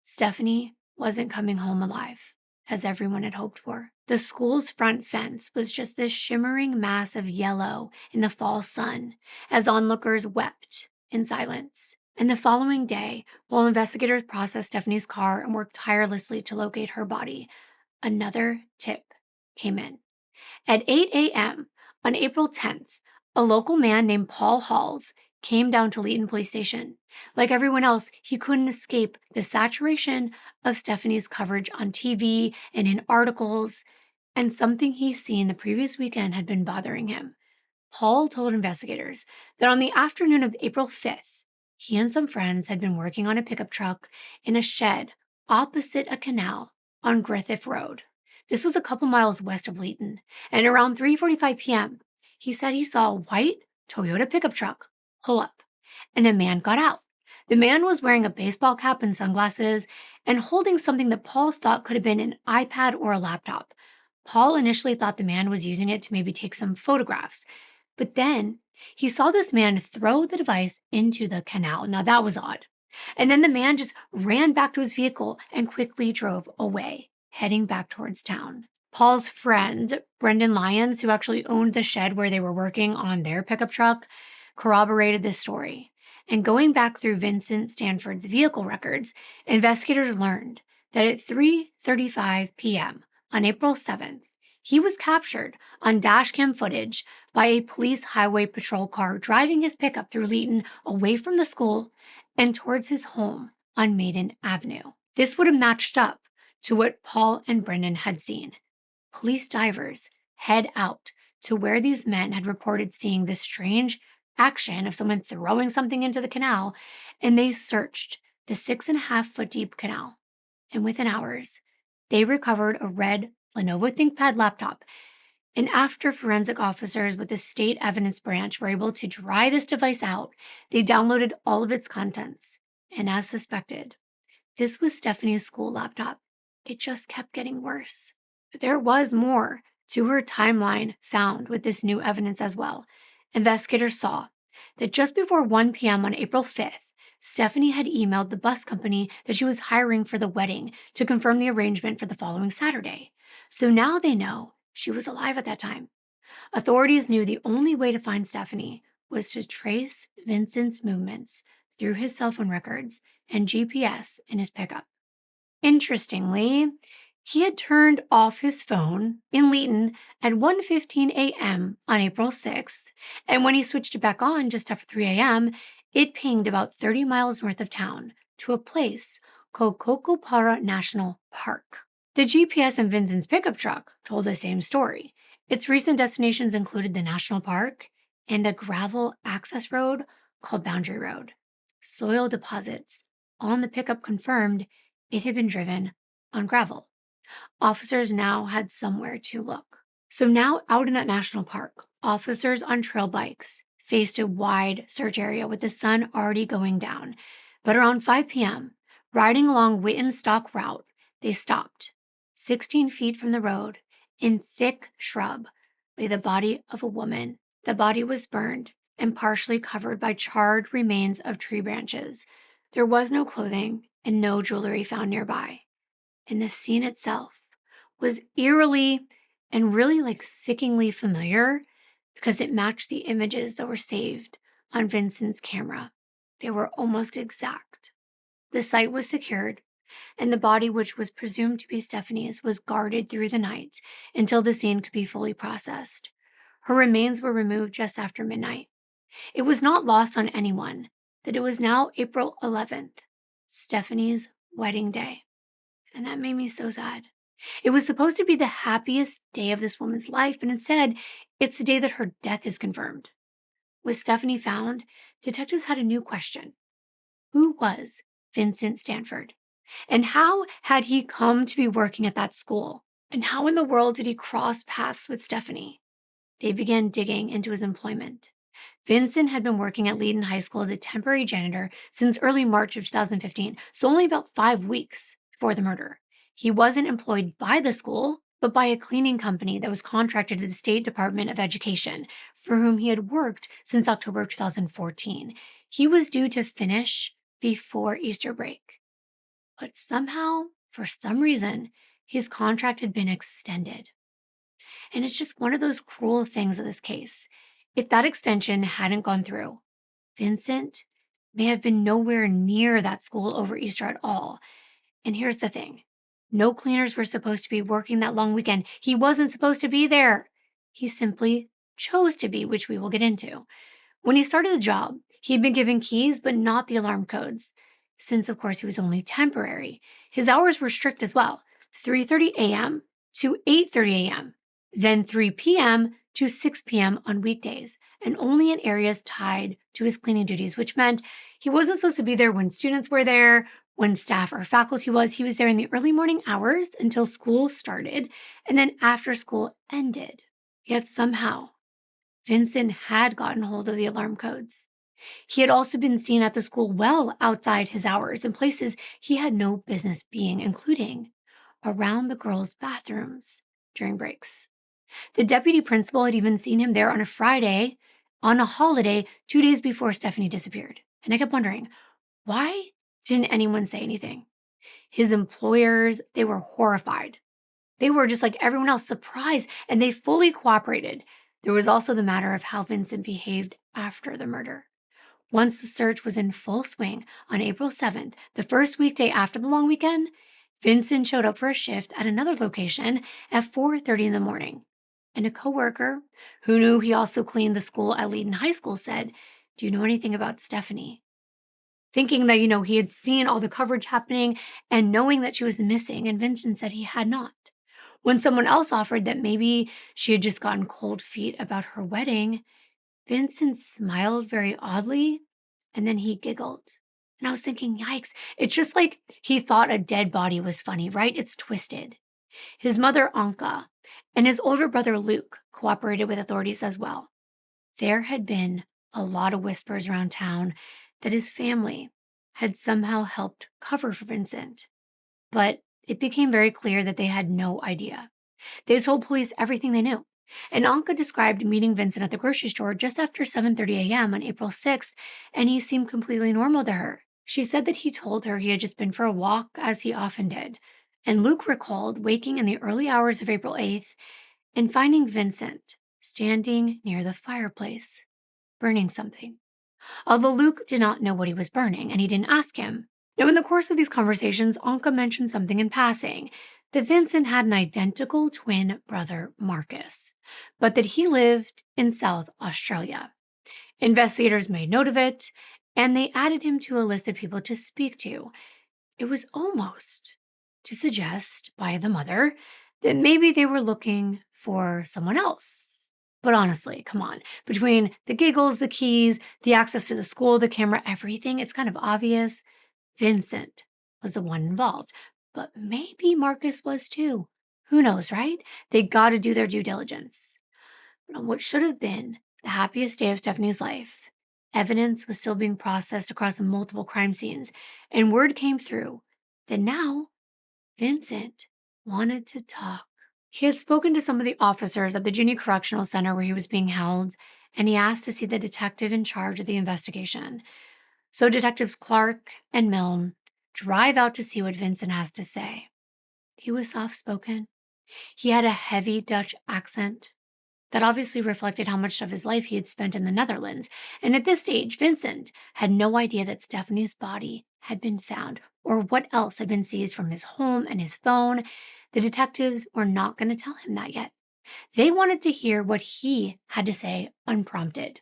Stephanie wasn't coming home alive, as everyone had hoped for. The school's front fence was just this shimmering mass of yellow in the fall sun, as onlookers wept in silence. And the following day, while investigators processed Stephanie's car and worked tirelessly to locate her body, another tip came in. At 8 a.m. on April 10th, a local man named Paul Halls came down to Leeton Police Station. Like everyone else, he couldn't escape the saturation of Stephanie's coverage on TV and in articles, and something he'd seen the previous weekend had been bothering him. Paul told investigators that on the afternoon of April 5th, he and some friends had been working on a pickup truck in a shed opposite a canal on Griffith Road. This was a couple miles west of Leeton, and around 3:45 p.m., he said he saw a white Toyota pickup truck pull up, and a man got out. The man was wearing a baseball cap and sunglasses and holding something that Paul thought could have been an iPad or a laptop. Paul initially thought the man was using it to maybe take some photographs, but then he saw this man throw the device into the canal. Now that was odd. And then the man just ran back to his vehicle and quickly drove away, heading back towards town. Paul's friend, Brendan Lyons, who actually owned the shed where they were working on their pickup truck, corroborated this story. And going back through Vincent Stanford's vehicle records, investigators learned that at 3:35 p.m. on April 7th, he was captured on dashcam footage by a police highway patrol car driving his pickup through Leeton away from the school and towards his home on Maiden Avenue. This would have matched up to what Paul and Brendan had seen. Police divers head out to where these men had reported seeing this strange action of someone throwing something into the canal, and they searched the 6.5-foot deep canal. And within hours, they recovered a red Lenovo ThinkPad laptop. And after forensic officers with the state evidence branch were able to dry this device out, they downloaded all of its contents. And as suspected, this was Stephanie's school laptop. It just kept getting worse. There was more to her timeline found with this new evidence as well. Investigators saw that just before 1 p.m. on April 5th, Stephanie had emailed the bus company that she was hiring for the wedding to confirm the arrangement for the following Saturday. So now they know she was alive at that time. Authorities knew the only way to find Stephanie was to trace Vincent's movements through his cell phone records and GPS in his pickup. Interestingly, he had turned off his phone in Leeton at 1:15 a.m. on April 6th, and when he switched it back on just after 3 a.m., it pinged about 30 miles north of town to a place called Cocopara National Park. The GPS in Vincent's pickup truck told the same story. Its recent destinations included the national park and a gravel access road called Boundary Road. Soil deposits on the pickup confirmed it had been driven on gravel. Officers now had somewhere to look. So now out in that national park, officers on trail bikes faced a wide search area with the sun already going down. But around 5 p.m., riding along Witten's Stock route, they stopped. 16 feet from the road, in thick shrub, lay the body of a woman. The body was burned and partially covered by charred remains of tree branches. There was no clothing and no jewelry found nearby. And the scene itself was eerily and really sickeningly familiar because it matched the images that were saved on Vincent's camera. They were almost exact. The site was secured, and the body, which was presumed to be Stephanie's, was guarded through the night until the scene could be fully processed. Her remains were removed just after midnight. It was not lost on anyone that it was now April 11th, Stephanie's wedding day. And that made me so sad. It was supposed to be the happiest day of this woman's life, but instead, it's the day that her death is confirmed. With Stephanie found, detectives had a new question. Who was Vincent Stanford? And how had he come to be working at that school? And how in the world did he cross paths with Stephanie? They began digging into his employment. Vincent had been working at Leeton High School as a temporary janitor since early March of 2015, so only about 5 weeks before the murder. He wasn't employed by the school, but by a cleaning company that was contracted to the State Department of Education, for whom he had worked since October of 2014. He was due to finish before Easter break. But somehow, for some reason, his contract had been extended. And it's just one of those cruel things of this case. If that extension hadn't gone through, Vincent may have been nowhere near that school over Easter at all. And here's the thing. No cleaners were supposed to be working that long weekend. He wasn't supposed to be there. He simply chose to be, which we will get into. When he started the job, he'd been given keys, but not the alarm codes. Since, of course, he was only temporary, his hours were strict as well, 3:30 a.m. to 8:30 a.m., then 3 p.m. to 6 p.m. on weekdays, and only in areas tied to his cleaning duties, which meant he wasn't supposed to be there when students were there, when staff or faculty was. He was there in the early morning hours until school started, and then after school ended. Yet somehow, Vincent had gotten hold of the alarm codes. He had also been seen at the school well outside his hours in places he had no business being, including around the girls' bathrooms during breaks. The deputy principal had even seen him there on a Friday, on a holiday, 2 days before Stephanie disappeared. And I kept wondering, why didn't anyone say anything? His employers, they were horrified. They were just like everyone else, surprised, and they fully cooperated. There was also the matter of how Vincent behaved after the murder. Once the search was in full swing on April 7th, the first weekday after the long weekend, Vincent showed up for a shift at another location at 4:30 in the morning. And a coworker who knew he also cleaned the school at Leiden High School said, "Do you know anything about Stephanie?" Thinking that, he had seen all the coverage happening and knowing that she was missing, and Vincent said he had not. When someone else offered that maybe she had just gotten cold feet about her wedding, Vincent smiled very oddly, and then he giggled. And I was thinking, yikes, it's just like he thought a dead body was funny, right? It's twisted. His mother, Anka, and his older brother, Luke, cooperated with authorities as well. There had been a lot of whispers around town that his family had somehow helped cover for Vincent. But it became very clear that they had no idea. They told police everything they knew. And Anka described meeting Vincent at the grocery store just after 7:30 a.m. on April 6th, and he seemed completely normal to her. She said that he told her he had just been for a walk, as he often did. And Luke recalled waking in the early hours of April 8th and finding Vincent standing near the fireplace, burning something. Although Luke did not know what he was burning, and he didn't ask him. Now, in the course of these conversations, Anka mentioned something in passing, that Vincent had an identical twin brother, Marcus, but that he lived in South Australia. Investigators made note of it, and they added him to a list of people to speak to. It was almost to suggest by the mother that maybe they were looking for someone else. But honestly, come on. Between the giggles, the keys, the access to the school, the camera, everything, it's kind of obvious Vincent was the one involved. But maybe Marcus was too. Who knows, right? They got to do their due diligence. But on what should have been the happiest day of Stephanie's life, evidence was still being processed across multiple crime scenes, and word came through that now Vincent wanted to talk. He had spoken to some of the officers at the Junior Correctional Center where he was being held, and he asked to see the detective in charge of the investigation. So Detectives Clark and Milne drive out to see what Vincent has to say. He was soft-spoken. He had a heavy Dutch accent that obviously reflected how much of his life he had spent in the Netherlands. And at this stage, Vincent had no idea that Stephanie's body had been found or what else had been seized from his home and his phone. The detectives were not going to tell him that yet. They wanted to hear what he had to say unprompted.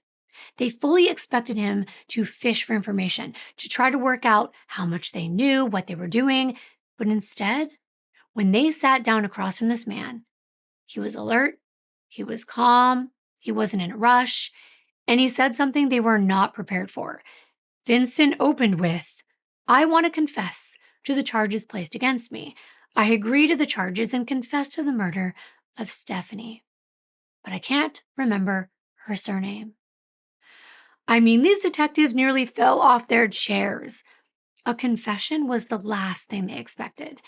They fully expected him to fish for information, to try to work out how much they knew, what they were doing. But instead, when they sat down across from this man, he was alert, he was calm, he wasn't in a rush, and he said something they were not prepared for. Vincent opened with, "I want to confess to the charges placed against me. I agree to the charges and confess to the murder of Stephanie, but I can't remember her surname." I mean, these detectives nearly fell off their chairs. A confession was the last thing they expected.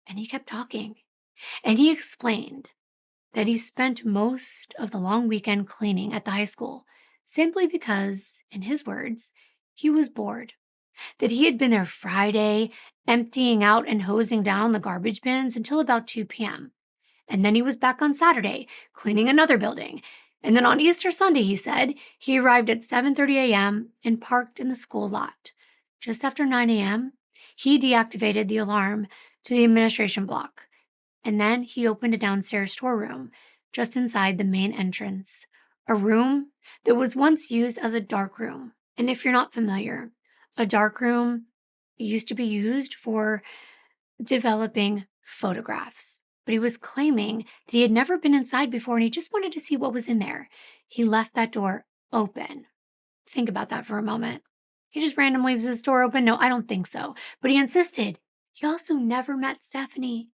And he kept talking. And he explained that he spent most of the long weekend cleaning at the high school simply because, in his words, he was bored. That he had been there Friday, emptying out and hosing down the garbage bins until about 2 p.m. And then he was back on Saturday, cleaning another building. And then on Easter Sunday, he said, he arrived at 7:30 a.m. and parked in the school lot. Just after 9 a.m., he deactivated the alarm to the administration block. And then he opened a downstairs storeroom just inside the main entrance, a room that was once used as a dark room. And if you're not familiar, a dark room used to be used for developing photographs. But he was claiming that he had never been inside before and he just wanted to see what was in there. He left that door open. Think about that for a moment. He just randomly leaves his door open? No, I don't think so. But he insisted he also never met Stephanie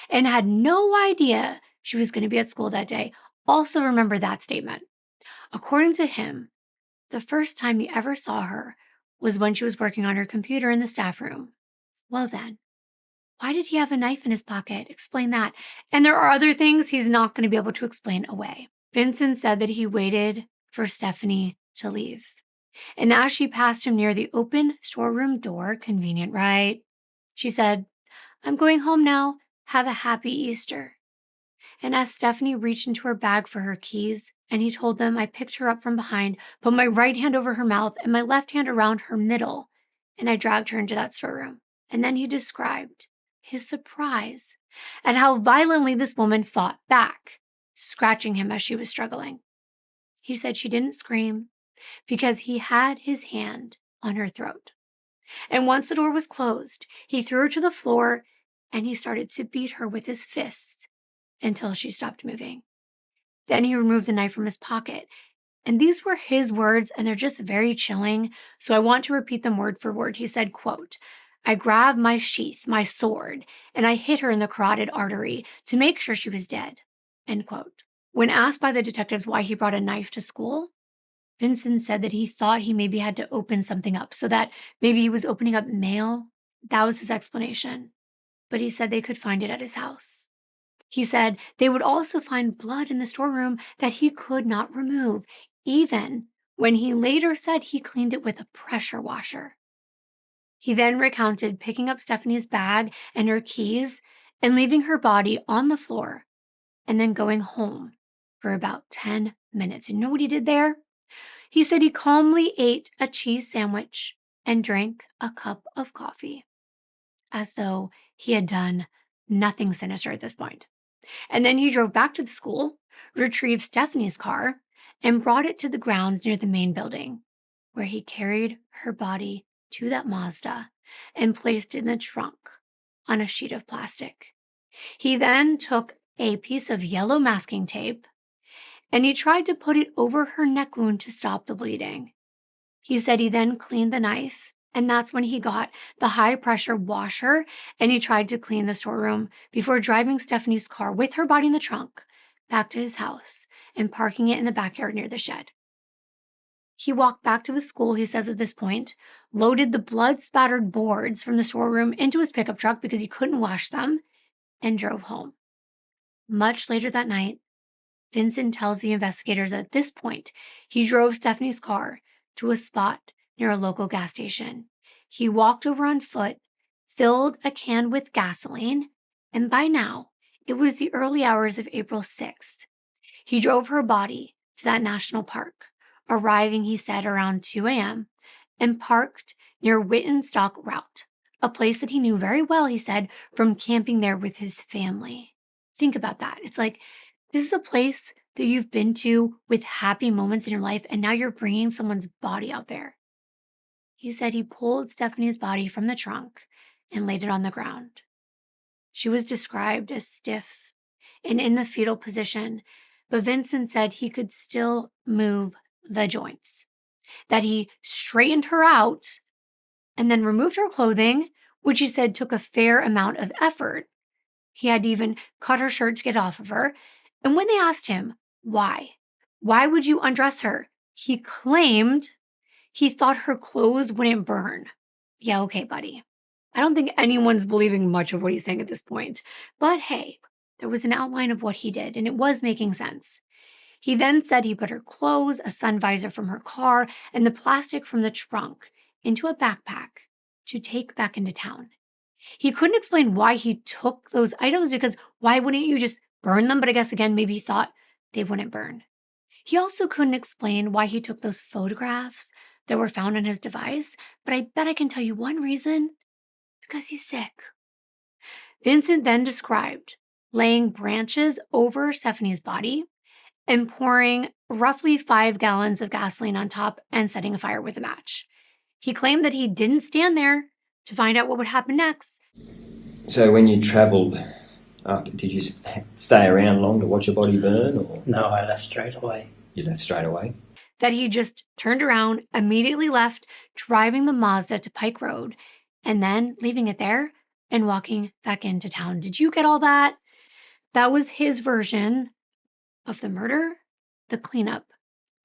and had no idea she was going to be at school that day. Also remember that statement. According to him, the first time he ever saw her was when she was working on her computer in the staff room. Well then, why did he have a knife in his pocket? Explain that. And there are other things he's not going to be able to explain away. Vincent said that he waited for Stephanie to leave. And as she passed him near the open storeroom door, convenient, right? She said, "I'm going home now. Have a happy Easter." And as Stephanie reached into her bag for her keys, and he told them, I picked her up from behind, put my right hand over her mouth and my left hand around her middle, and I dragged her into that storeroom. And then he described his surprise at how violently this woman fought back, scratching him as she was struggling. He said she didn't scream because he had his hand on her throat. And once the door was closed, he threw her to the floor and he started to beat her with his fist until she stopped moving. Then he removed the knife from his pocket. And these were his words, and they're just very chilling, so I want to repeat them word for word. He said, quote, "I grabbed my sheath, my sword, and I hit her in the carotid artery to make sure she was dead," end quote. When asked by the detectives why he brought a knife to school, Vincent said that he thought he maybe had to open something up, so that maybe he was opening up mail. That was his explanation. But he said they could find it at his house. He said they would also find blood in the storeroom that he could not remove, even when he later said he cleaned it with a pressure washer. He then recounted picking up Stephanie's bag and her keys and leaving her body on the floor and then going home for about 10 minutes. And you know what he did there? He said he calmly ate a cheese sandwich and drank a cup of coffee, as though he had done nothing sinister at this point. And then he drove back to the school, retrieved Stephanie's car, and brought it to the grounds near the main building, where he carried her body to that Mazda and placed it in the trunk on a sheet of plastic. He then took a piece of yellow masking tape and he tried to put it over her neck wound to stop the bleeding. He said he then cleaned the knife, and that's when he got the high-pressure washer and he tried to clean the storeroom before driving Stephanie's car with her body in the trunk back to his house and parking it in the backyard near the shed. He walked back to the school, he says at this point, loaded the blood-spattered boards from the storeroom into his pickup truck because he couldn't wash them, and drove home. Much later that night, Vincent tells the investigators that at this point, he drove Stephanie's car to a spot near a local gas station. He walked over on foot, filled a can with gasoline, and by now, it was the early hours of April 6th. He drove her body to that national park, arriving, he said, around 2 a.m., and parked near Witten Stock Route, a place that he knew very well, he said, from camping there with his family. Think about that. It's like, this is a place that you've been to with happy moments in your life, and now you're bringing someone's body out there. He said he pulled Stephanie's body from the trunk and laid it on the ground. She was described as stiff and in the fetal position, but Vincent said he could still move the joints, that he straightened her out and then removed her clothing, which he said took a fair amount of effort. He had to even cut her shirt to get off of her. And when they asked him, why would you undress her? He claimed he thought her clothes wouldn't burn. Yeah, okay, buddy. I don't think anyone's believing much of what he's saying at this point. But hey, There was an outline of what he did, and it was making sense. He then said he put her clothes, a sun visor from her car, and the plastic from the trunk into a backpack to take back into town. He couldn't explain why he took those items because why wouldn't you just burn them? But I guess again, maybe he thought they wouldn't burn. He also couldn't explain why he took those photographs that were found on his device, but I bet I can tell you one reason: because he's sick. Vincent then described laying branches over Stephanie's body and pouring roughly 5 gallons of gasoline on top and setting a fire with a match. He claimed that he didn't stand there to find out what would happen next. So when you travelled, did you stay around long to watch your body burn? Or? No, I left straight away. You left straight away? That he just turned around, immediately left, driving the Mazda to Pike Road, and then leaving it there and walking back into town. Did you get all that? That was his version of the murder, the cleanup,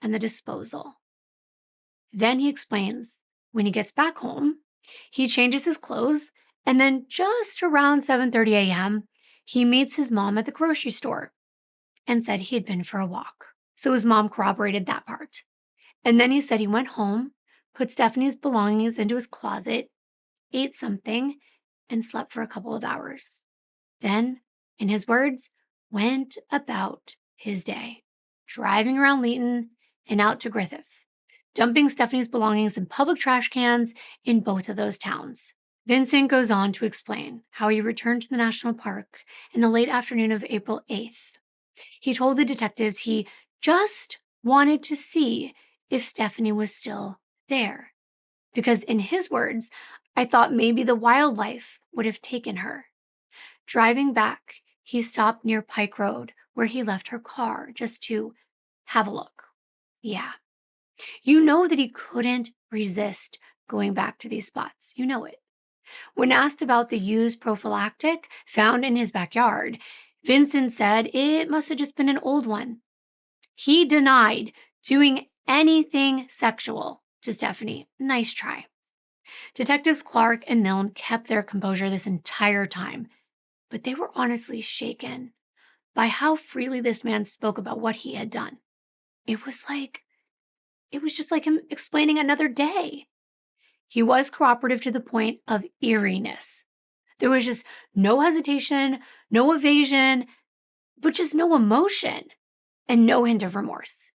and the disposal. Then he explains when he gets back home, he changes his clothes, and then just around 7:30 a.m., he meets his mom at the grocery store and said he had been for a walk. So his mom corroborated that part. And then he said he went home, put Stephanie's belongings into his closet, ate something, and slept for a couple of hours. Then, in his words, went about his day, driving around Leeton and out to Griffith, dumping Stephanie's belongings in public trash cans in both of those towns. Vincent goes on to explain how he returned to the national park in the late afternoon of April 8th. He told the detectives he just wanted to see if Stephanie was still there, because in his words, I thought maybe the wildlife would have taken her. Driving back, he stopped near Pike Road where he left her car just to have a look. Yeah. You know that he couldn't resist going back to these spots. You know it. When asked about the used prophylactic found in his backyard, Vincent said it must have just been an old one. He denied doing anything sexual to Stephanie. Nice try. Detectives Clark and Milne kept their composure this entire time, but they were honestly shaken by how freely this man spoke about what he had done. It was just like him explaining another day. He was cooperative to the point of eeriness. There was just no hesitation, no evasion, but just no emotion and no hint of remorse.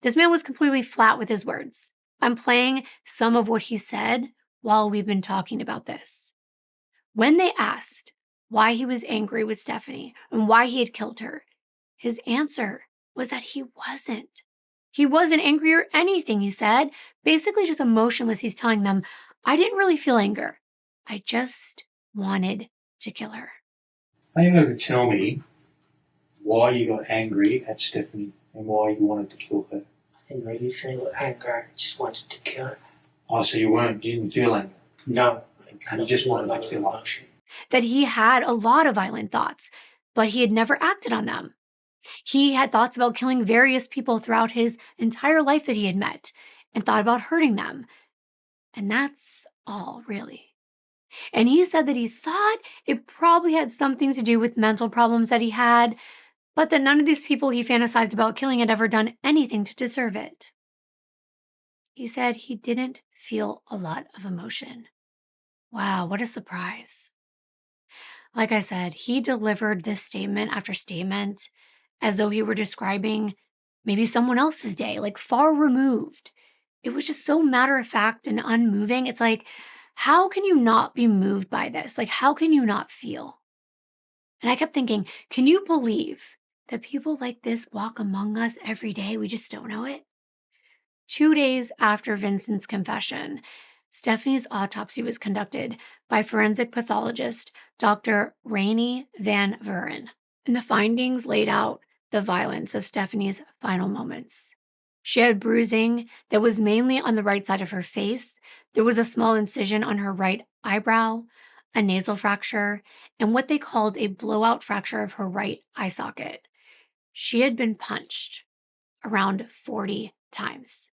This man was completely flat with his words. I'm playing some of what he said while we've been talking about this. When they asked why he was angry with Stephanie and why he had killed her, his answer was that he wasn't. He wasn't angry or anything, he said. Basically just emotionless. He's telling them, I didn't really feel anger. I just wanted to kill her. Are you able to tell me why you got angry at Stephanie and why you wanted to kill her? I didn't really feel anger, I just wanted to kill her. Oh, so you didn't feel anger? No. And you just wanted to kill her? That he had a lot of violent thoughts, but he had never acted on them. He had thoughts about killing various people throughout his entire life that he had met and thought about hurting them. And that's all, really. And he said that he thought it probably had something to do with mental problems that he had, but that none of these people he fantasized about killing had ever done anything to deserve it. He said he didn't feel a lot of emotion. Wow, what a surprise. Like I said, he delivered this statement after statement as though he were describing maybe someone else's day, like far removed. It was just so matter-of-fact and unmoving. It's like, how can you not be moved by this? Like, how can you not feel? And I kept thinking, can you believe that people like this walk among us every day? We just don't know it. 2 days after Vincent's confession, Stephanie's autopsy was conducted by forensic pathologist Dr. Rainey Van Vuren, and the findings laid out the violence of Stephanie's final moments. She had bruising that was mainly on the right side of her face. There was a small incision on her right eyebrow, a nasal fracture, and what they called a blowout fracture of her right eye socket. She had been punched around 40 times.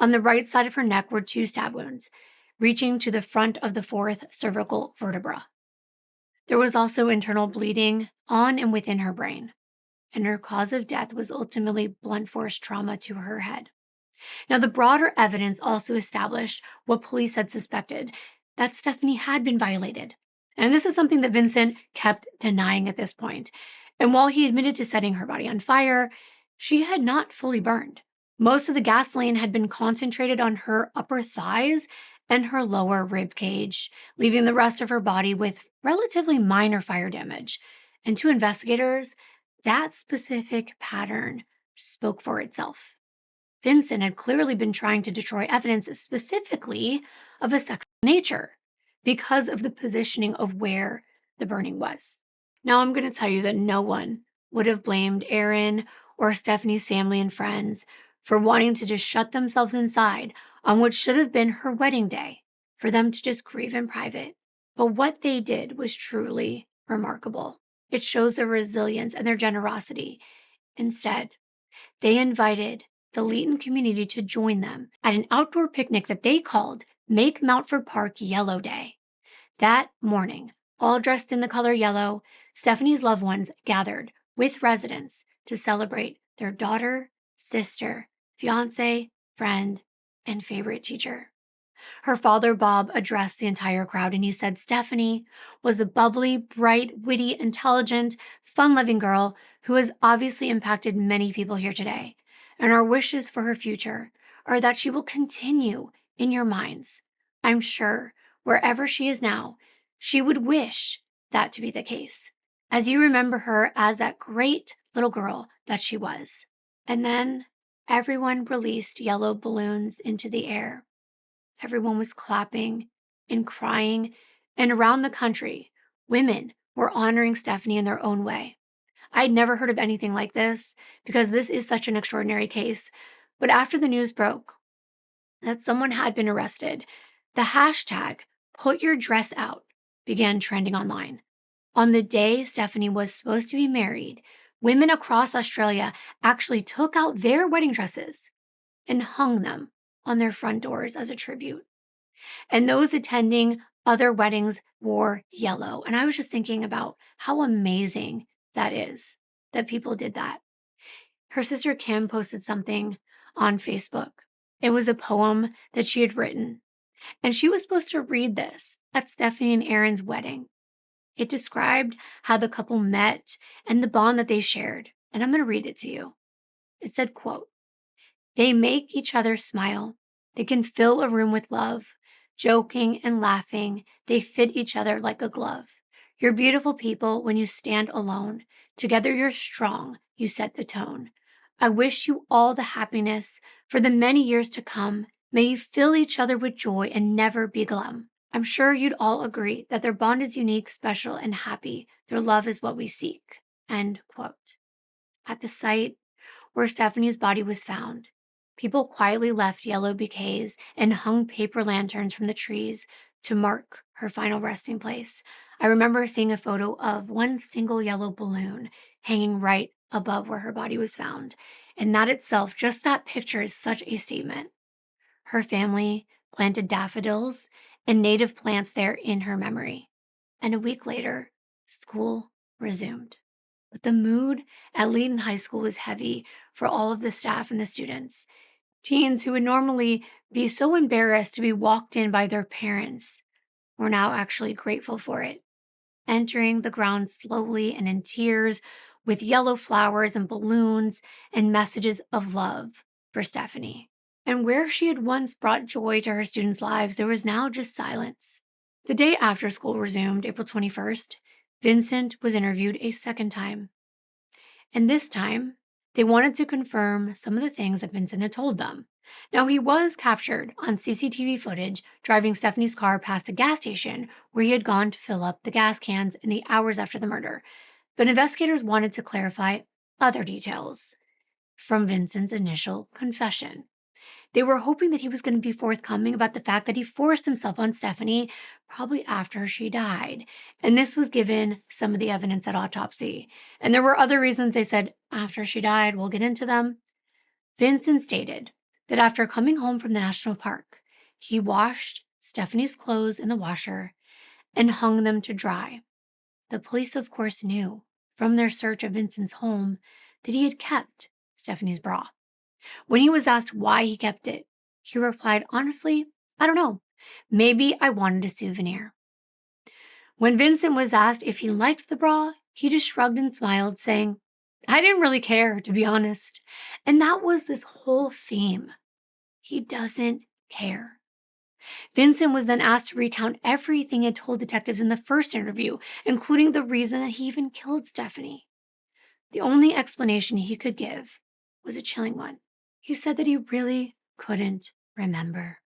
On the right side of her neck were 2 stab wounds, reaching to the front of the 4th cervical vertebra. There was also internal bleeding on and within her brain, and her cause of death was ultimately blunt force trauma to her head. Now, the broader evidence also established what police had suspected, that Stephanie had been violated. And this is something that Vincent kept denying at this point. And while he admitted to setting her body on fire, she had not fully burned. Most of the gasoline had been concentrated on her upper thighs and her lower rib cage, leaving the rest of her body with relatively minor fire damage. And to investigators, that specific pattern spoke for itself. Vincent had clearly been trying to destroy evidence specifically of a sexual nature because of the positioning of where the burning was. Now, I'm going to tell you that no one would have blamed Aaron or Stephanie's family and friends for wanting to just shut themselves inside on what should have been her wedding day, for them to just grieve in private. But what they did was truly remarkable. It shows their resilience and their generosity. Instead, they invited the Leighton community to join them at an outdoor picnic that they called Make Mountford Park Yellow Day. That morning, all dressed in the color yellow, Stephanie's loved ones gathered with residents to celebrate their daughter, sister, fiance, friend, and favorite teacher. Her father, Bob, addressed the entire crowd, and he said Stephanie was a bubbly, bright, witty, intelligent, fun-loving girl who has obviously impacted many people here today. And our wishes for her future are that she will continue in your minds. I'm sure wherever she is now, she would wish that to be the case, as you remember her as that great little girl that she was. And then everyone released yellow balloons into the air. Everyone was clapping and crying, and around the country, women were honoring Stephanie in their own way. I'd never heard of anything like this because this is such an extraordinary case. But after the news broke that someone had been arrested, the hashtag #PutYourDressOut began trending online. On the day Stephanie was supposed to be married, women across Australia actually took out their wedding dresses and hung them on their front doors as a tribute. And those attending other weddings wore yellow. And I was just thinking about how amazing that is that people did that. Her sister Kim posted something on Facebook. It was a poem that she had written, and she was supposed to read this at Stephanie and Aaron's wedding. It described how the couple met and the bond that they shared. And I'm going to read it to you. It said, quote, "They make each other smile. They can fill a room with love. Joking and laughing, they fit each other like a glove. You're beautiful people when you stand alone. Together you're strong, you set the tone. I wish you all the happiness for the many years to come. May you fill each other with joy and never be glum. I'm sure you'd all agree that their bond is unique, special, and happy. Their love is what we seek." End quote. At the site where Stephanie's body was found, people quietly left yellow bouquets and hung paper lanterns from the trees to mark her final resting place. I remember seeing a photo of one single yellow balloon hanging right above where her body was found. And that itself, just that picture, is such a statement. Her family planted daffodils and native plants there in her memory. And a week later, school resumed. But the mood at Leighton High School was heavy for all of the staff and the students. Teens who would normally be so embarrassed to be walked in by their parents were now actually grateful for it, entering the grounds slowly and in tears with yellow flowers and balloons and messages of love for Stephanie. And where she had once brought joy to her students' lives, there was now just silence. The day after school resumed, April 21st, Vincent was interviewed a second time. And this time, they wanted to confirm some of the things that Vincent had told them. Now, he was captured on CCTV footage driving Stephanie's car past a gas station where he had gone to fill up the gas cans in the hours after the murder. But investigators wanted to clarify other details from Vincent's initial confession. They were hoping that he was going to be forthcoming about the fact that he forced himself on Stephanie probably after she died. And this was given some of the evidence at autopsy. And there were other reasons they said after she died. We'll get into them. Vincent stated that after coming home from the national park, he washed Stephanie's clothes in the washer and hung them to dry. The police, of course, knew from their search of Vincent's home that he had kept Stephanie's bra. When he was asked why he kept it, he replied, honestly, I don't know. Maybe I wanted a souvenir. When Vincent was asked if he liked the bra, he just shrugged and smiled, saying, I didn't really care, to be honest. And that was this whole theme. He doesn't care. Vincent was then asked to recount everything he had told detectives in the first interview, including the reason that he even killed Stephanie. The only explanation he could give was a chilling one. He said that he really couldn't remember.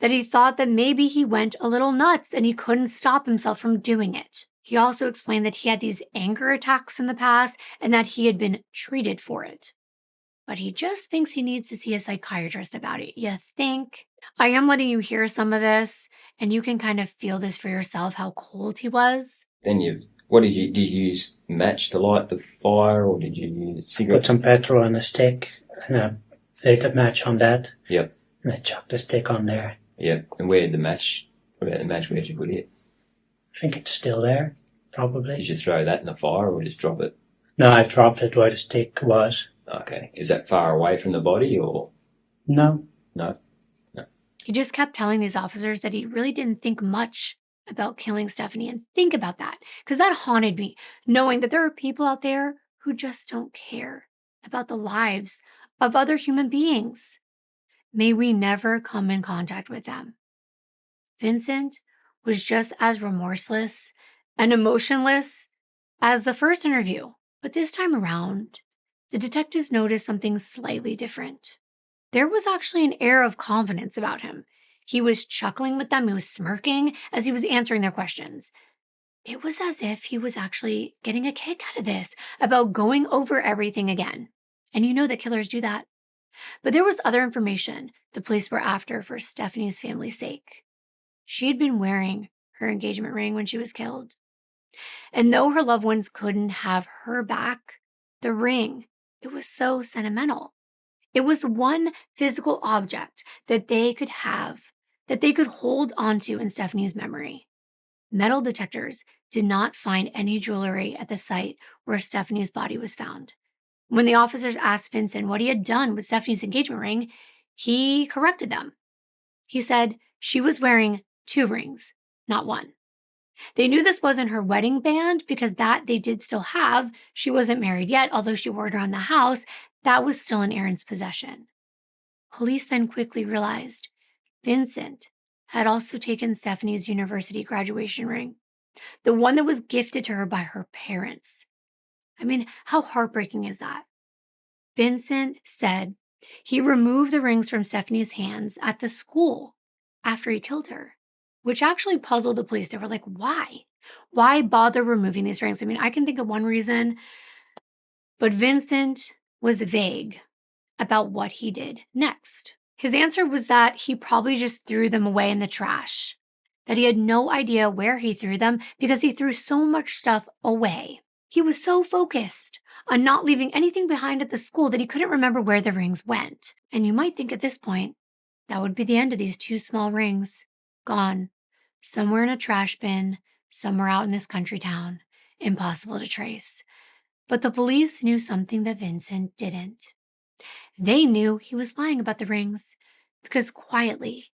That he thought that maybe he went a little nuts and he couldn't stop himself from doing it. He also explained that he had these anger attacks in the past and that he had been treated for it. But he just thinks he needs to see a psychiatrist about it. You think? I am letting you hear some of this, and you can kind of feel this for yourself, how cold he was. Then did you use match to light the fire, or did you use cigarette? Put some petrol on a stick and I lit a match on that. Yep. And I chucked the stick on there. Yep. And where did the match? What about the match? Where did you put it? I think it's still there, probably. Did you throw that in the fire, or just drop it? No, I dropped it where the stick was. Okay. Is that far away from the body, or? No. No. He just kept telling these officers that he really didn't think much about killing Stephanie. And think about that, because that haunted me, knowing that there are people out there who just don't care about the lives of other human beings. May we never come in contact with them. Vincent was just as remorseless and emotionless as the first interview. But this time around, the detectives noticed something slightly different. There was actually an air of confidence about him. He was chuckling with them. He was smirking as he was answering their questions. It was as if he was actually getting a kick out of this, about going over everything again. And you know that killers do that. But there was other information the police were after for Stephanie's family's sake. She had been wearing her engagement ring when she was killed. And though her loved ones couldn't have her back, the ring, it was so sentimental. It was one physical object that they could have, that they could hold onto in Stephanie's memory. Metal detectors did not find any jewelry at the site where Stephanie's body was found. When the officers asked Vincent what he had done with Stephanie's engagement ring, he corrected them. He said she was wearing 2 rings, not 1. They knew this wasn't her wedding band because that they did still have. She wasn't married yet, although she wore it around the house. That was still in Aaron's possession. Police then quickly realized Vincent had also taken Stephanie's university graduation ring, the one that was gifted to her by her parents. I mean, how heartbreaking is that? Vincent said he removed the rings from Stephanie's hands at the school after he killed her, which actually puzzled the police. They were like, why? Why bother removing these rings? I mean, I can think of one reason, but Vincent was vague about what he did next. His answer was that he probably just threw them away in the trash, that he had no idea where he threw them because he threw so much stuff away. He was so focused on not leaving anything behind at the school that he couldn't remember where the rings went. And you might think at this point, that would be the end of these 2 small rings. Gone. Somewhere in a trash bin, somewhere out in this country town. Impossible to trace. But the police knew something that Vincent didn't. They knew he was lying about the rings because quietly,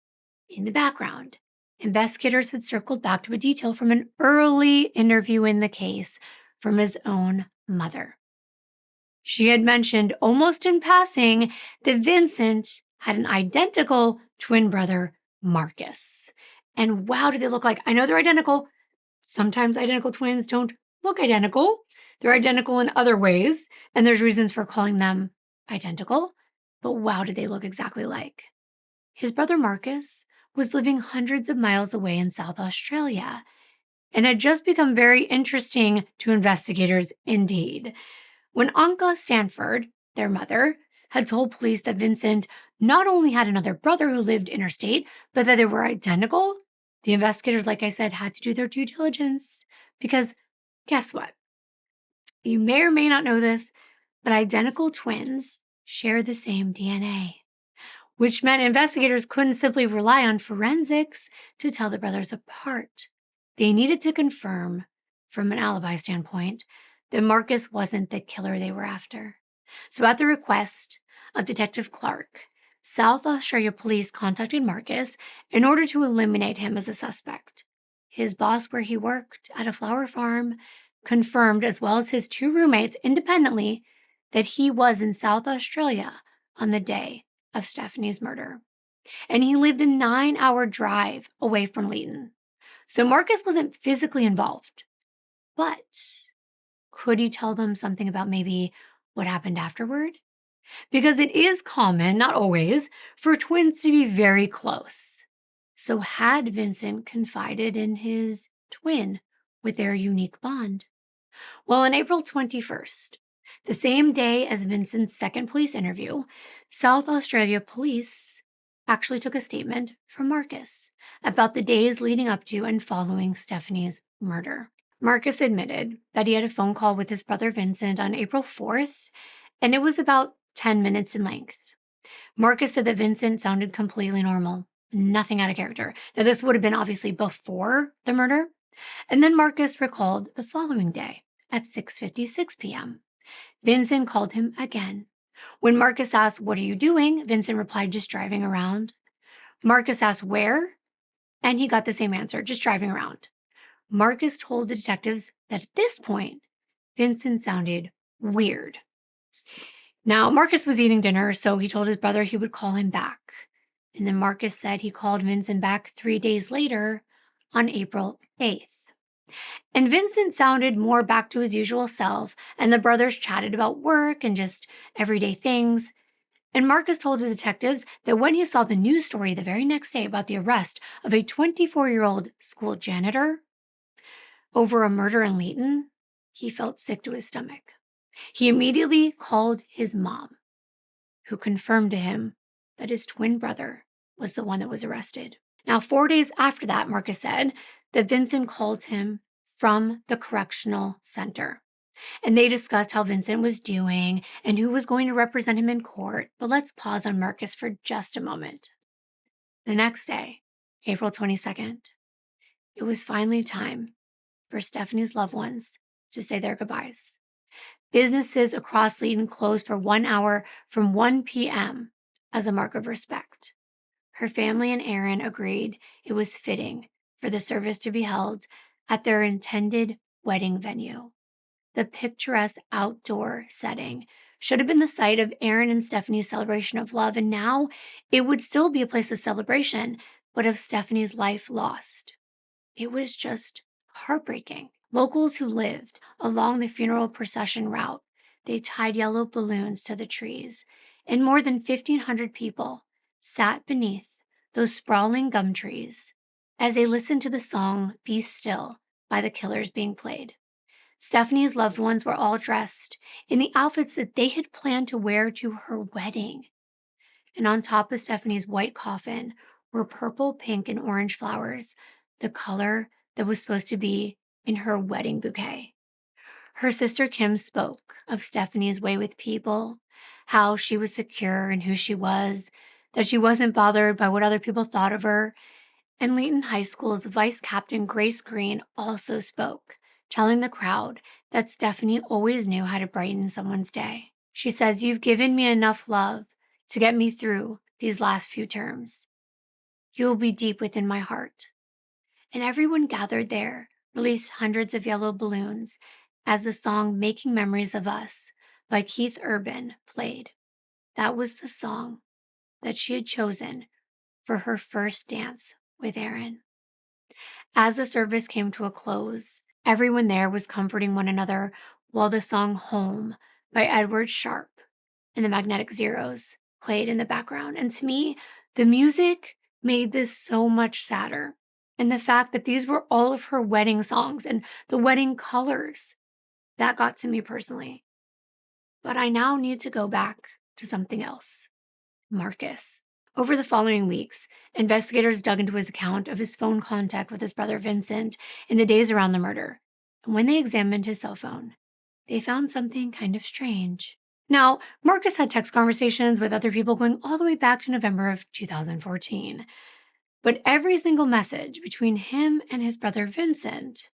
in the background, investigators had circled back to a detail from an early interview in the case from his own mother. She had mentioned almost in passing that Vincent had an identical twin brother, Marcus. And wow, do they look like? I know they're identical. Sometimes identical twins don't look identical. They're identical in other ways, and there's reasons for calling them identical. But wow, did they look exactly alike. His brother Marcus was living hundreds of miles away in South Australia and had just become very interesting to investigators indeed. When Anka Stanford, their mother, had told police that Vincent not only had another brother who lived interstate, but that they were identical, the investigators, like I said, had to do their due diligence. Because guess what? You may or may not know this, but identical twins share the same DNA, which meant investigators couldn't simply rely on forensics to tell the brothers apart. They needed to confirm from an alibi standpoint, that Marcus wasn't the killer they were after. So at the request of Detective Clark, South Australia police contacted Marcus in order to eliminate him as a suspect. His boss where he worked at a flower farm confirmed, as well as his 2 roommates independently, that he was in South Australia on the day of Stephanie's murder. And he lived a 9-hour drive away from Leighton. So Marcus wasn't physically involved. But could he tell them something about maybe what happened afterward? Because it is common, not always, for twins to be very close. So had Vincent confided in his twin with their unique bond? Well, on April 21st, the same day as Vincent's second police interview, South Australia police actually took a statement from Marcus about the days leading up to and following Stephanie's murder. Marcus admitted that he had a phone call with his brother Vincent on April 4th, and it was about 10 minutes in length. Marcus said that Vincent sounded completely normal, nothing out of character. Now, this would have been obviously before the murder. And then Marcus recalled the following day at 6:56 p.m. Vincent called him again. When Marcus asked, "What are you doing?" Vincent replied, "Just driving around." Marcus asked, "Where?" And he got the same answer, "Just driving around." Marcus told the detectives that at this point, Vincent sounded weird. Now, Marcus was eating dinner, so he told his brother he would call him back. And then Marcus said he called Vincent back 3 days later on April 8th. And Vincent sounded more back to his usual self, and the brothers chatted about work and just everyday things. And Marcus told the detectives that when he saw the news story the very next day about the arrest of a 24-year-old school janitor over a murder in Leighton, he felt sick to his stomach. He immediately called his mom, who confirmed to him that his twin brother was the one that was arrested. Now, 4 days after that, Marcus said that Vincent called him from the correctional center. And they discussed how Vincent was doing and who was going to represent him in court. But let's pause on Marcus for just a moment. The next day, April 22nd, it was finally time for Stephanie's loved ones to say their goodbyes. Businesses across Leighton closed for 1 hour from 1 p.m. as a mark of respect. Her family and Aaron agreed it was fitting for the service to be held at their intended wedding venue. The picturesque outdoor setting should have been the site of Aaron and Stephanie's celebration of love, and now it would still be a place of celebration, but of Stephanie's life lost. It was just heartbreaking. Locals who lived along the funeral procession route, they tied yellow balloons to the trees, and more than 1,500 people sat beneath those sprawling gum trees as they listened to the song "Be Still" by the Killers being played. Stephanie's loved ones were all dressed in the outfits that they had planned to wear to her wedding. And on top of Stephanie's white coffin were purple, pink, and orange flowers, the color that was supposed to be in her wedding bouquet. Her sister Kim spoke of Stephanie's way with people, how she was secure in who she was, that she wasn't bothered by what other people thought of her. And Leighton High School's vice captain Grace Green also spoke, telling the crowd that Stephanie always knew how to brighten someone's day. She says, "You've given me enough love to get me through these last few terms. You'll be deep within my heart." And everyone gathered there released hundreds of yellow balloons as the song "Making Memories of Us" by Keith Urban played. That was the song that she had chosen for her first dance with Aaron. As the service came to a close, everyone there was comforting one another while the song "Home" by Edward Sharpe and the Magnetic Zeros played in the background. And to me, the music made this so much sadder. And the fact that these were all of her wedding songs and the wedding colors, that got to me personally. But I now need to go back to something else. Marcus. Over the following weeks, investigators dug into his account of his phone contact with his brother Vincent in the days around the murder. And when they examined his cell phone, they found something kind of strange. Now, Marcus had text conversations with other people going all the way back to November of 2014. But every single message between him and his brother Vincent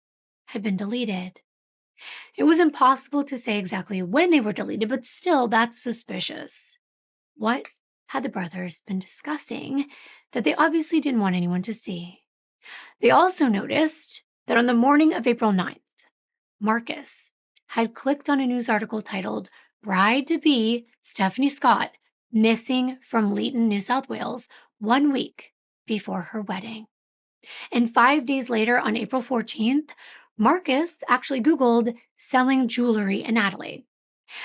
had been deleted. It was impossible to say exactly when they were deleted, but still, that's suspicious. What had the brothers been discussing that they obviously didn't want anyone to see? They also noticed that on the morning of April 9th, Marcus had clicked on a news article titled Bride-to-be Stephanie Scott missing from Leeton, New South Wales, 1 week before her wedding. And 5 days later, on April 14th, Marcus actually Googled selling jewelry in Adelaide.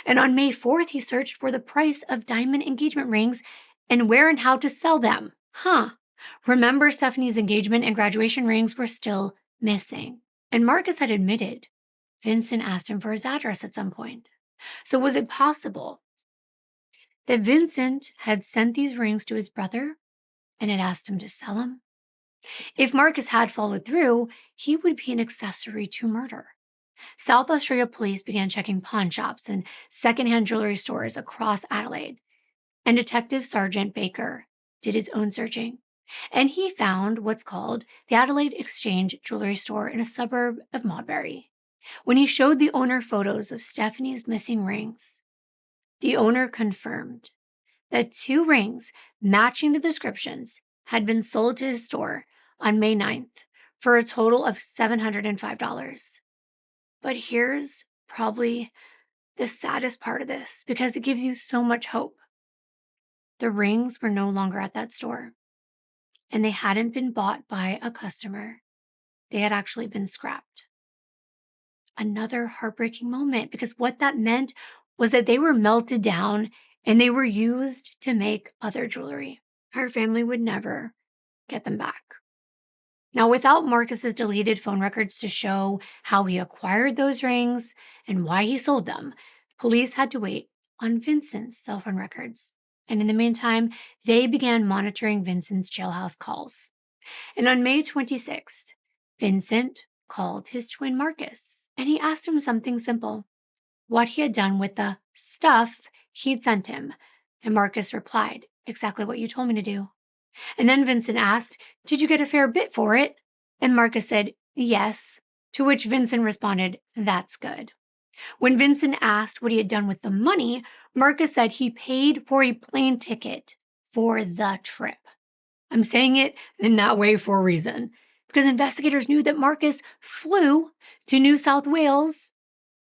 And on May 4th, he searched for the price of diamond engagement rings and where and how to sell them. Remember, Stephanie's engagement and graduation rings were still missing. And Marcus had admitted Vincent asked him for his address at some point. So was it possible that Vincent had sent these rings to his brother and had asked him to sell them? If Marcus had followed through, he would be an accessory to murder. South Australia police began checking pawn shops and secondhand jewelry stores across Adelaide, and Detective Sergeant Baker did his own searching, and he found what's called the Adelaide Exchange Jewelry Store in a suburb of Modbury. When he showed the owner photos of Stephanie's missing rings, the owner confirmed that 2 rings matching the descriptions had been sold to his store on May 9th for a total of $705. But here's probably the saddest part of this, because it gives you so much hope. The rings were no longer at that store, and they hadn't been bought by a customer. They had actually been scrapped. Another heartbreaking moment, because what that meant was that they were melted down and they were used to make other jewelry. Her family would never get them back. Now, without Marcus's deleted phone records to show how he acquired those rings and why he sold them, police had to wait on Vincent's cell phone records. And in the meantime, they began monitoring Vincent's jailhouse calls. And on May 26th, Vincent called his twin Marcus, and he asked him something simple: what he had done with the stuff he'd sent him. And Marcus replied, "Exactly what you told me to do." And then Vincent asked, "Did you get a fair bit for it?" And Marcus said, "Yes," to which Vincent responded, "That's good." When Vincent asked what he had done with the money, Marcus said he paid for a plane ticket for the trip. I'm saying it in that way for a reason, because investigators knew that Marcus flew to New South Wales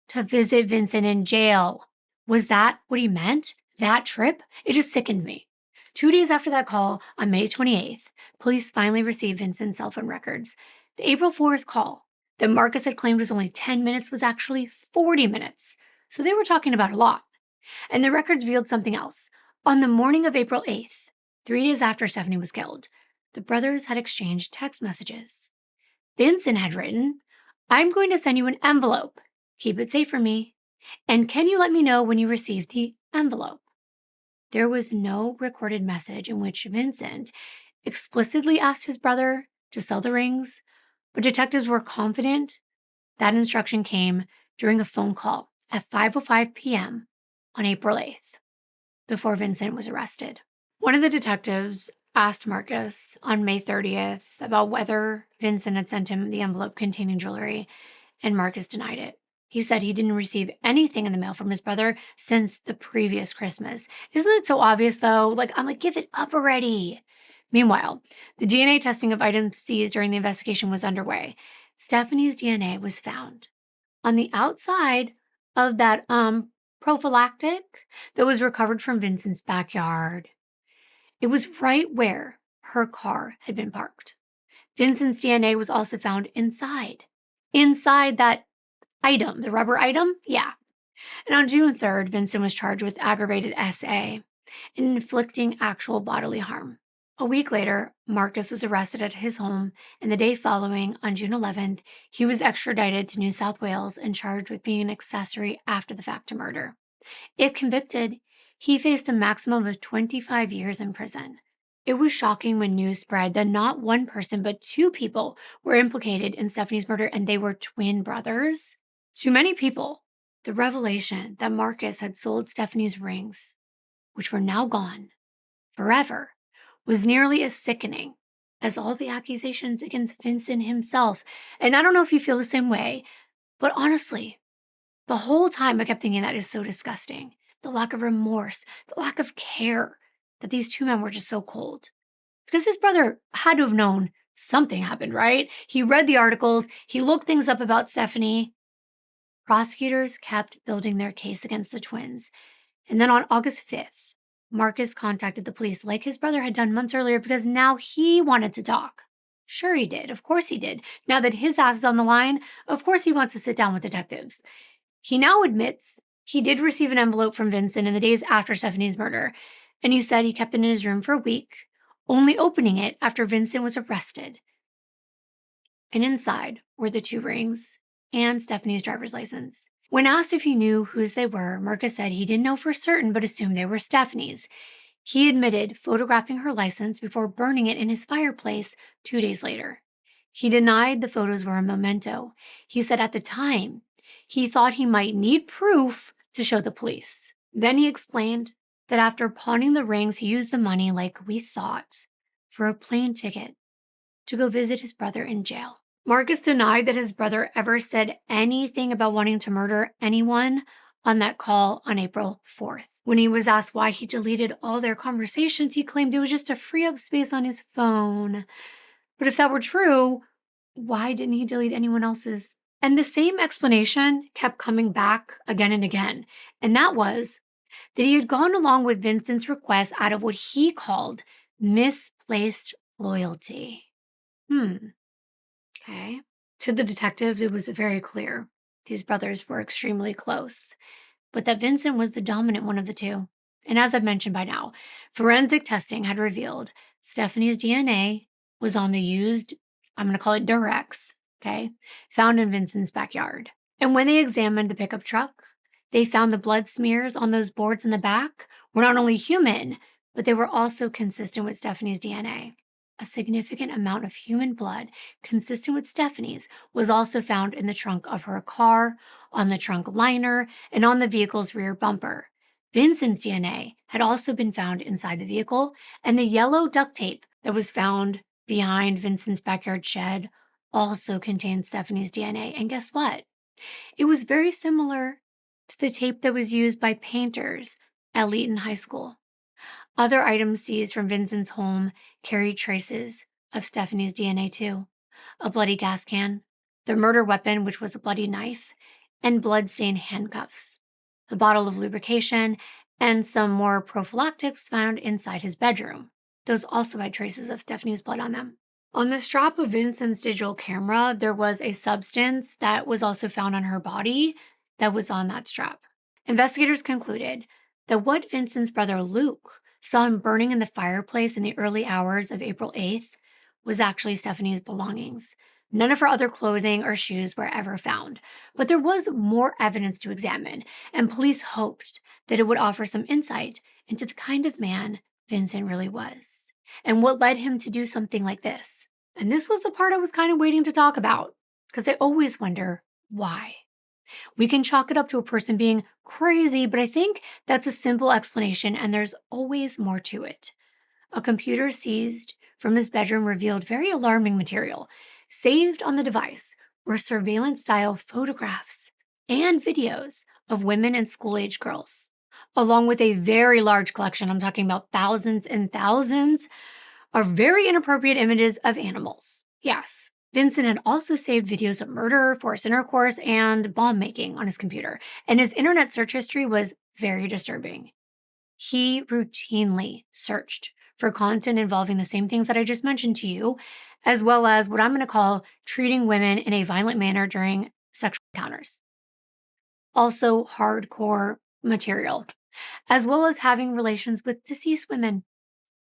to visit Vincent in jail. Was that what he meant? That trip? It just sickened me. 2 days after that call, on May 28th, police finally received Vincent's cell phone records. The April 4th call that Marcus had claimed was only 10 minutes was actually 40 minutes. So they were talking about a lot. And the records revealed something else. On the morning of April 8th, 3 days after Stephanie was killed, the brothers had exchanged text messages. Vincent had written, "I'm going to send you an envelope. Keep it safe for me. And can you let me know when you receive the envelope?" There was no recorded message in which Vincent explicitly asked his brother to sell the rings, but detectives were confident that instruction came during a phone call at 5:05 p.m. on April 8th, before Vincent was arrested. One of the detectives asked Marcus on May 30th about whether Vincent had sent him the envelope containing jewelry, and Marcus denied it. He said he didn't receive anything in the mail from his brother since the previous Christmas. Isn't it so obvious, though? I'm like, give it up already. Meanwhile, the DNA testing of items seized during the investigation was underway. Stephanie's DNA was found on the outside of that prophylactic that was recovered from Vincent's backyard. It was right where her car had been parked. Vincent's DNA was also found inside that item, the rubber item? Yeah. And on June 3rd, Vincent was charged with aggravated SA and inflicting actual bodily harm. A week later, Marcus was arrested at his home, and the day following, on June 11th, he was extradited to New South Wales and charged with being an accessory after the fact to murder. If convicted, he faced a maximum of 25 years in prison. It was shocking when news spread that not one person but 2 people were implicated in Stephanie's murder, and they were twin brothers. To many people, the revelation that Marcus had sold Stephanie's rings, which were now gone forever, was nearly as sickening as all the accusations against Vincent himself. And I don't know if you feel the same way, but honestly, the whole time I kept thinking that is so disgusting. The lack of remorse, the lack of care, that these two men were just so cold. Because his brother had to have known something happened, right? He read the articles, he looked things up about Stephanie. Prosecutors kept building their case against the twins. And then on August 5th, Marcus contacted the police like his brother had done months earlier because now he wanted to talk. Sure he did. Of course he did. Now that his ass is on the line, of course he wants to sit down with detectives. He now admits he did receive an envelope from Vincent in the days after Stephanie's murder, and he said he kept it in his room for a week, only opening it after Vincent was arrested. And inside were the 2 rings and Stephanie's driver's license. When asked if he knew whose they were, Marcus said he didn't know for certain but assumed they were Stephanie's. He admitted photographing her license before burning it in his fireplace 2 days later. He denied the photos were a memento. He said at the time, he thought he might need proof to show the police. Then he explained that after pawning the rings, he used the money, like we thought, for a plane ticket to go visit his brother in jail. Marcus denied that his brother ever said anything about wanting to murder anyone on that call on April 4th. When he was asked why he deleted all their conversations, he claimed it was just to free up space on his phone. But if that were true, why didn't he delete anyone else's? And the same explanation kept coming back again and again. And that was that he had gone along with Vincent's request out of what he called misplaced loyalty. Okay. To the detectives, it was very clear these brothers were extremely close, but that Vincent was the dominant one of the two. And as I've mentioned by now, forensic testing had revealed Stephanie's DNA was on the used, I'm going to call it Durex, okay, found in Vincent's backyard. And when they examined the pickup truck, they found the blood smears on those boards in the back were not only human, but they were also consistent with Stephanie's DNA. A significant amount of human blood consistent with Stephanie's was also found in the trunk of her car, on the trunk liner, and on the vehicle's rear bumper. Vincent's DNA had also been found inside the vehicle, and the yellow duct tape that was found behind Vincent's backyard shed also contained Stephanie's DNA. And guess what? It was very similar to the tape that was used by painters at Leeton High School. Other items seized from Vincent's home carried traces of Stephanie's DNA too. A bloody gas can, the murder weapon, which was a bloody knife, and blood-stained handcuffs, a bottle of lubrication, and some more prophylactics found inside his bedroom. Those also had traces of Stephanie's blood on them. On the strap of Vincent's digital camera, there was a substance that was also found on her body that was on that strap. Investigators concluded that what Vincent's brother Luke saw him burning in the fireplace in the early hours of April 8th was actually Stephanie's belongings. None of her other clothing or shoes were ever found, but there was more evidence to examine, and police hoped that it would offer some insight into the kind of man Vincent really was, and what led him to do something like this. And this was the part I was kind of waiting to talk about, because I always wonder why. We can chalk it up to a person being crazy, but I think that's a simple explanation, and there's always more to it. A computer seized from his bedroom revealed very alarming material. Saved on the device were surveillance-style photographs and videos of women and school-age girls, along with a very large collection, I'm talking about thousands and thousands, of very inappropriate images of animals. Yes. Vincent had also saved videos of murder, forced intercourse, and bomb making on his computer, and his internet search history was very disturbing. He routinely searched for content involving the same things that I just mentioned to you, as well as what I'm going to call treating women in a violent manner during sexual encounters. Also hardcore material, as well as having relations with deceased women.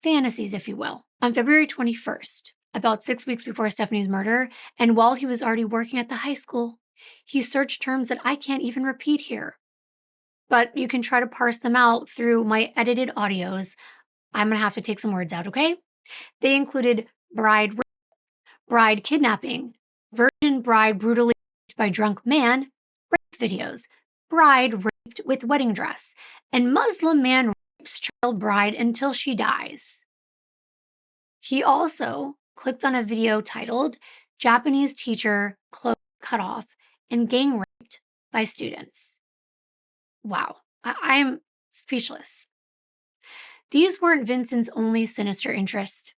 Fantasies, if you will. On February 21st, about 6 weeks before Stephanie's murder, and while he was already working at the high school, he searched terms that I can't even repeat here. But you can try to parse them out through my edited audios. I'm going to have to take some words out, okay? They included bride rape, bride kidnapping, virgin bride brutally raped by drunk man, rape videos, bride raped with wedding dress, and Muslim man rapes child bride until she dies. He also clicked on a video titled Japanese Teacher Clothes Cut Off and Gang Raped by Students. Wow, I'm speechless. These weren't Vincent's only sinister interests.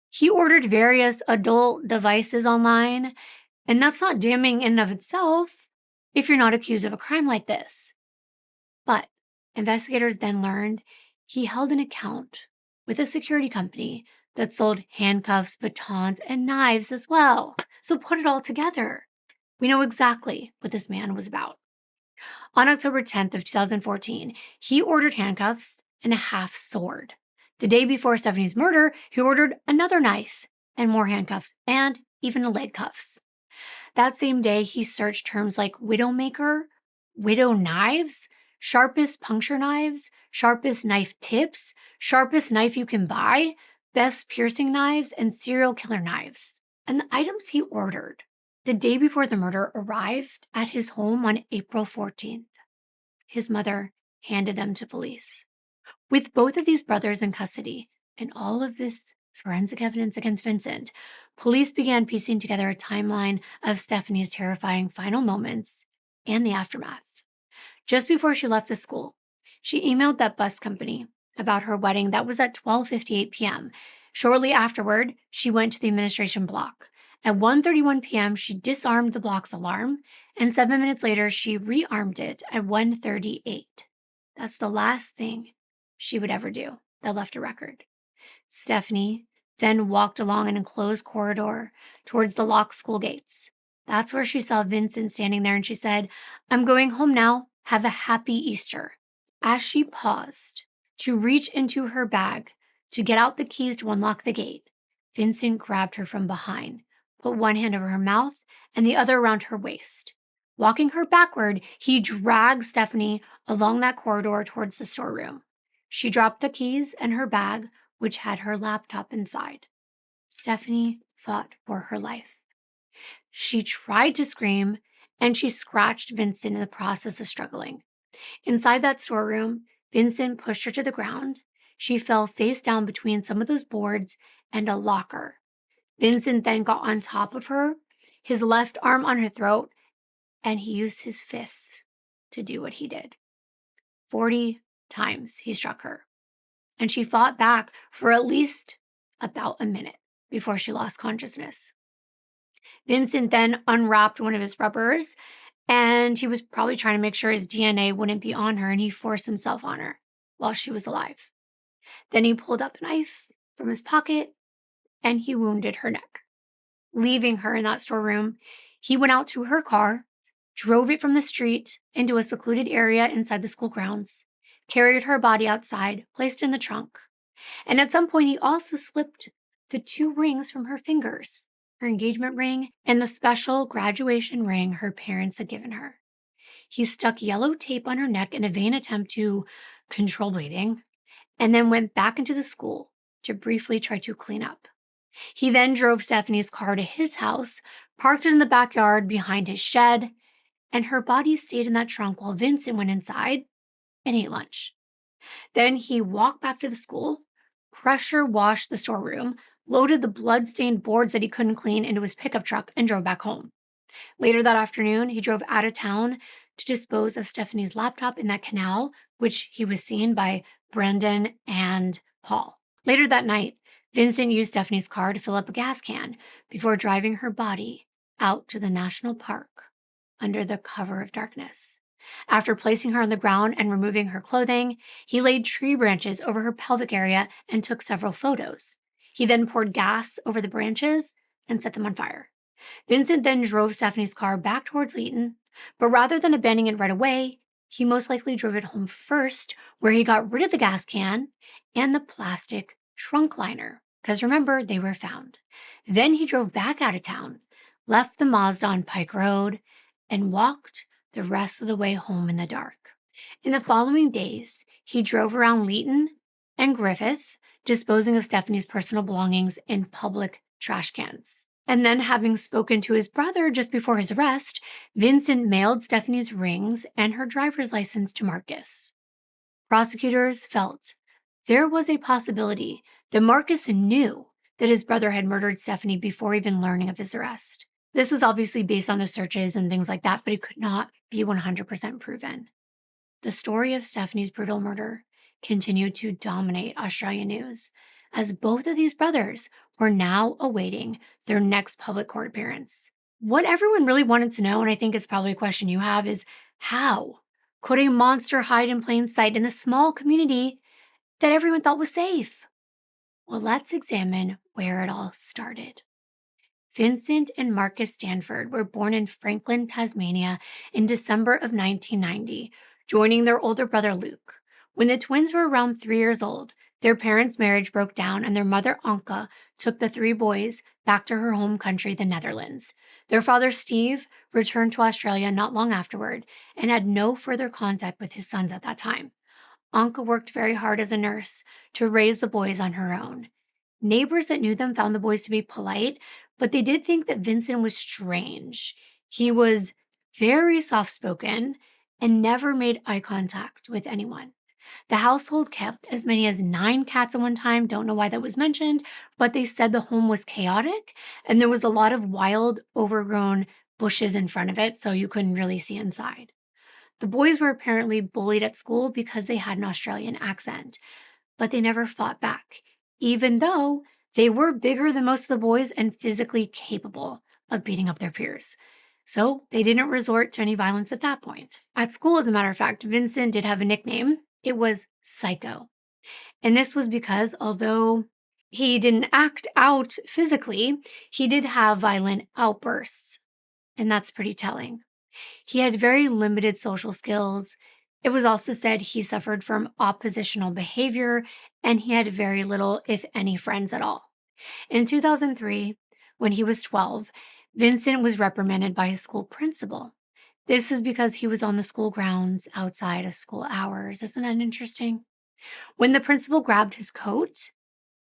He ordered various adult devices online, and that's not damning in and of itself if you're not accused of a crime like this. But investigators then learned he held an account with a security company that sold handcuffs, batons, and knives as well. So put it all together. We know exactly what this man was about. On October 10th of 2014, he ordered handcuffs and a half sword. The day before Stephanie's murder, he ordered another knife and more handcuffs and even leg cuffs. That same day, he searched terms like widowmaker, widow knives, sharpest puncture knives, sharpest knife tips, sharpest knife you can buy, best piercing knives, and serial killer knives. And the items he ordered the day before the murder arrived at his home on April 14th. His mother handed them to police. With both of these brothers in custody and all of this forensic evidence against Vincent, police began piecing together a timeline of Stephanie's terrifying final moments and the aftermath. Just before she left the school, she emailed that bus company about her wedding that was at 12:58 p.m. Shortly afterward, she went to the administration block. At 1:31 p.m., she disarmed the block's alarm, and 7 minutes later, she rearmed it at 1:38. That's the last thing she would ever do that left a record. Stephanie then walked along an enclosed corridor towards the locked school gates. That's where she saw Vincent standing there, and she said, "I'm going home now. Have a happy Easter." As she paused to reach into her bag to get out the keys to unlock the gate, Vincent grabbed her from behind, put one hand over her mouth and the other around her waist. Walking her backward, he dragged Stephanie along that corridor towards the storeroom. She dropped the keys and her bag, which had her laptop inside. Stephanie fought for her life. She tried to scream, and she scratched Vincent in the process of struggling. Inside that storeroom, Vincent pushed her to the ground. She fell face down between some of those boards and a locker. Vincent then got on top of her, his left arm on her throat, and he used his fists to do what he did. 40 times he struck her, and she fought back for at least about a minute before she lost consciousness. Vincent then unwrapped one of his rubbers, and he was probably trying to make sure his DNA wouldn't be on her, and he forced himself on her while she was alive. Then he pulled out the knife from his pocket, and he wounded her neck. Leaving her in that storeroom, he went out to her car, drove it from the street into a secluded area inside the school grounds, carried her body outside, placed it in the trunk. And at some point, he also slipped the 2 rings from her fingers, her engagement ring and the special graduation ring her parents had given her. He stuck yellow tape on her neck in a vain attempt to control bleeding, and then went back into the school to briefly try to clean up. He then drove Stephanie's car to his house, parked it in the backyard behind his shed, and her body stayed in that trunk while Vincent went inside and ate lunch. Then he walked back to the school, pressure washed the storeroom, loaded the blood-stained boards that he couldn't clean into his pickup truck, and drove back home. Later that afternoon, he drove out of town to dispose of Stephanie's laptop in that canal, which he was seen by Brendan and Paul. Later that night, Vincent used Stephanie's car to fill up a gas can before driving her body out to the national park under the cover of darkness. After placing her on the ground and removing her clothing, he laid tree branches over her pelvic area and took several photos. He then poured gas over the branches and set them on fire. Vincent then drove Stephanie's car back towards Leeton, but rather than abandoning it right away, he most likely drove it home first, where he got rid of the gas can and the plastic trunk liner, because remember, they were found. Then he drove back out of town, left the Mazda on Pike Road, and walked the rest of the way home in the dark. In the following days, he drove around Leeton and Griffith, disposing of Stephanie's personal belongings in public trash cans. And then, having spoken to his brother just before his arrest, Vincent mailed Stephanie's rings and her driver's license to Marcus. Prosecutors felt there was a possibility that Marcus knew that his brother had murdered Stephanie before even learning of his arrest. This was obviously based on the searches and things like that, but it could not be 100% proven. The story of Stephanie's brutal murder continued to dominate Australian news, as both of these brothers were now awaiting their next public court appearance. What everyone really wanted to know, and I think it's probably a question you have, is how could a monster hide in plain sight in a small community that everyone thought was safe? Well, let's examine where it all started. Vincent and Marcus Stanford were born in Franklin, Tasmania in December of 1990, joining their older brother Luke. When the twins were around 3 years old, their parents' marriage broke down and their mother Anka took the 3 boys back to her home country, the Netherlands. Their father Steve returned to Australia not long afterward and had no further contact with his sons at that time. Anka worked very hard as a nurse to raise the boys on her own. Neighbors that knew them found the boys to be polite, but they did think that Vincent was strange. He was very soft-spoken and never made eye contact with anyone. The household kept as many as 9 cats at one time. Don't know why that was mentioned, but they said the home was chaotic and there was a lot of wild, overgrown bushes in front of it, so you couldn't really see inside. The boys were apparently bullied at school because they had an Australian accent, but they never fought back, even though they were bigger than most of the boys and physically capable of beating up their peers. So they didn't resort to any violence at that point. At school, as a matter of fact, Vincent did have a nickname. It was Psycho. And this was because although he didn't act out physically, he did have violent outbursts. And that's pretty telling. He had very limited social skills. It was also said he suffered from oppositional behavior, and he had very little, if any, friends at all. In 2003, when he was 12, Vincent was reprimanded by his school principal. This is because he was on the school grounds outside of school hours. Isn't that interesting? When the principal grabbed his coat,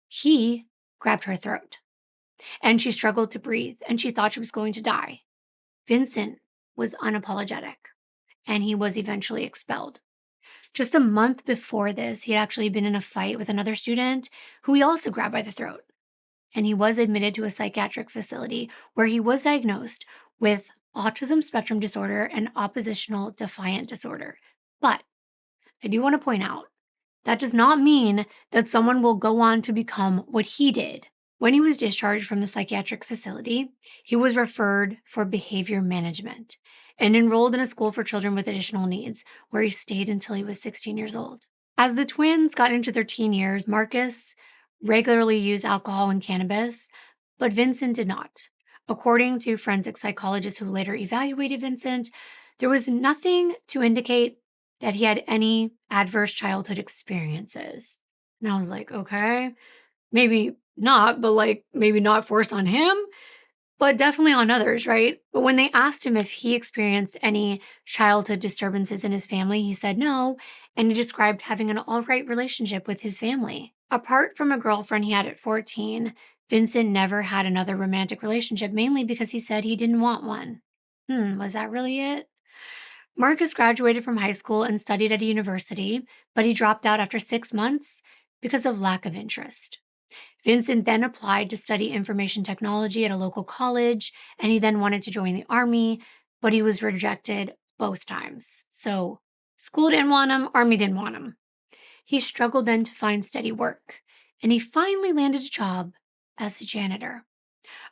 he grabbed her throat, and she struggled to breathe, and she thought she was going to die. Vincent was unapologetic, and he was eventually expelled. Just a month before this, he had actually been in a fight with another student who he also grabbed by the throat, and he was admitted to a psychiatric facility where he was diagnosed with autism spectrum disorder and oppositional defiant disorder. But I do want to point out, that does not mean that someone will go on to become what he did. When he was discharged from the psychiatric facility, he was referred for behavior management and enrolled in a school for children with additional needs, where he stayed until he was 16 years old. As the twins got into their teen years, Marcus regularly used alcohol and cannabis, but Vincent did not. According to forensic psychologists who later evaluated Vincent, there was nothing to indicate that he had any adverse childhood experiences. And I was like, okay, maybe not, but maybe not forced on him, but definitely on others, right? But when they asked him if he experienced any childhood disturbances in his family, he said no, and he described having an all right relationship with his family. Apart from a girlfriend he had at 14, Vincent never had another romantic relationship, mainly because he said he didn't want one. Was that really it? Marcus graduated from high school and studied at a university, but he dropped out after 6 months because of lack of interest. Vincent then applied to study information technology at a local college, and he then wanted to join the army, but he was rejected both times. So school didn't want him, army didn't want him. He struggled then to find steady work, and he finally landed a job as a janitor,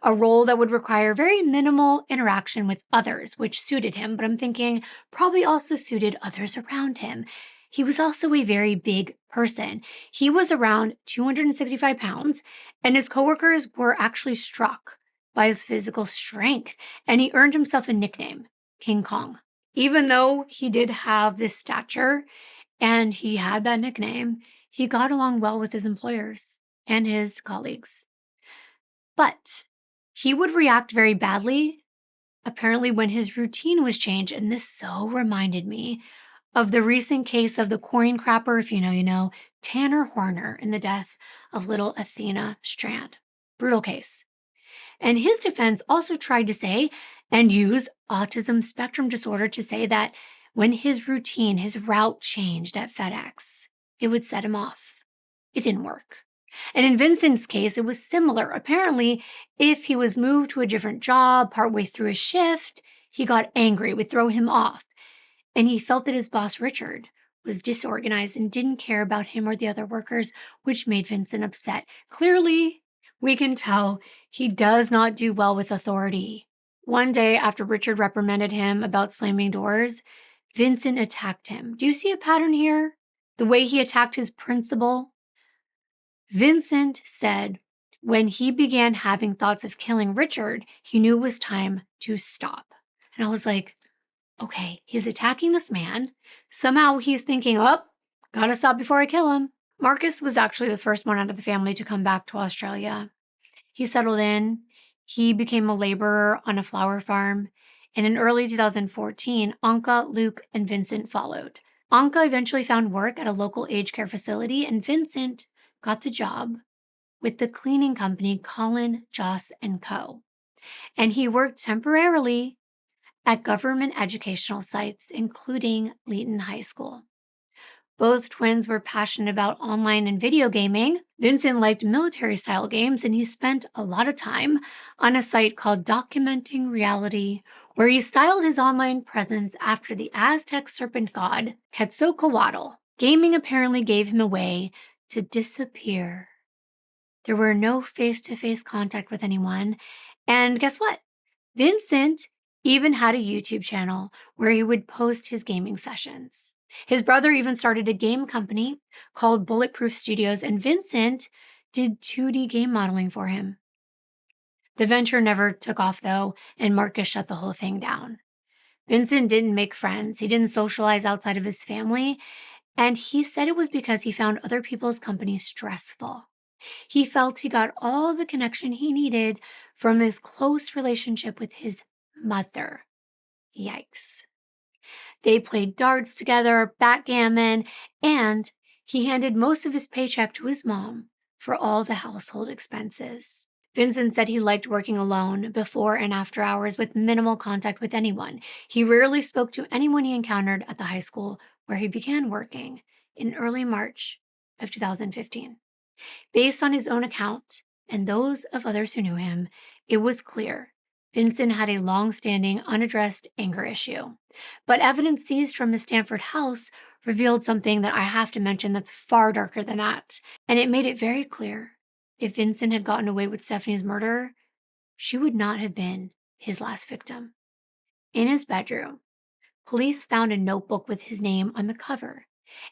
a role that would require very minimal interaction with others, which suited him, but I'm thinking probably also suited others around him. He was also a very big person. He was around 265 pounds, and his coworkers were actually struck by his physical strength, and he earned himself a nickname, King Kong. Even though he did have this stature and he had that nickname, he got along well with his employers and his colleagues. But he would react very badly, apparently, when his routine was changed, and this so reminded me of the recent case of the coin crapper, if you know, you know, Tanner Horner, in the death of little Athena Strand. Brutal case. And his defense also tried to say and use autism spectrum disorder to say that when his routine, his route changed at FedEx, it would set him off. It didn't work. And in Vincent's case, it was similar. Apparently, if he was moved to a different job partway through his shift, he got angry, would throw him off. And he felt that his boss, Richard, was disorganized and didn't care about him or the other workers, which made Vincent upset. Clearly, we can tell he does not do well with authority. One day, after Richard reprimanded him about slamming doors, Vincent attacked him. Do you see a pattern here? The way he attacked his principal? Vincent said when he began having thoughts of killing Richard, he knew it was time to stop. And I was like, okay, he's attacking this man. Somehow he's thinking, oh, gotta stop before I kill him. Marcus was actually the first one out of the family to come back to Australia. He settled in. He became a laborer on a flower farm. And in early 2014, Anka, Luke, and Vincent followed. Anka eventually found work at a local aged care facility, and Vincent got the job with the cleaning company Colin, Joss & Co. And he worked temporarily at government educational sites, including Leeton High School. Both twins were passionate about online and video gaming. Vincent liked military-style games, and he spent a lot of time on a site called Documenting Reality, where he styled his online presence after the Aztec serpent god Quetzalcoatl. Gaming apparently gave him a way to disappear. There were no face-to-face contact with anyone, and guess what? Vincent even had a YouTube channel where he would post his gaming sessions. His brother even started a game company called Bulletproof Studios, and Vincent did 2D game modeling for him. The venture never took off, though, and Marcus shut the whole thing down. Vincent didn't make friends. He didn't socialize outside of his family, and he said it was because he found other people's company stressful. He felt he got all the connection he needed from his close relationship with his mother. Yikes. They played darts together, backgammon, and he handed most of his paycheck to his mom for all the household expenses. Vincent said he liked working alone before and after hours with minimal contact with anyone. He rarely spoke to anyone he encountered at the high school where he began working in early March of 2015. Based on his own account and those of others who knew him, it was clear Vincent had a long-standing, unaddressed anger issue. But evidence seized from his Stanford house revealed something that I have to mention that's far darker than that. And it made it very clear if Vincent had gotten away with Stephanie's murder, she would not have been his last victim. In his bedroom, police found a notebook with his name on the cover,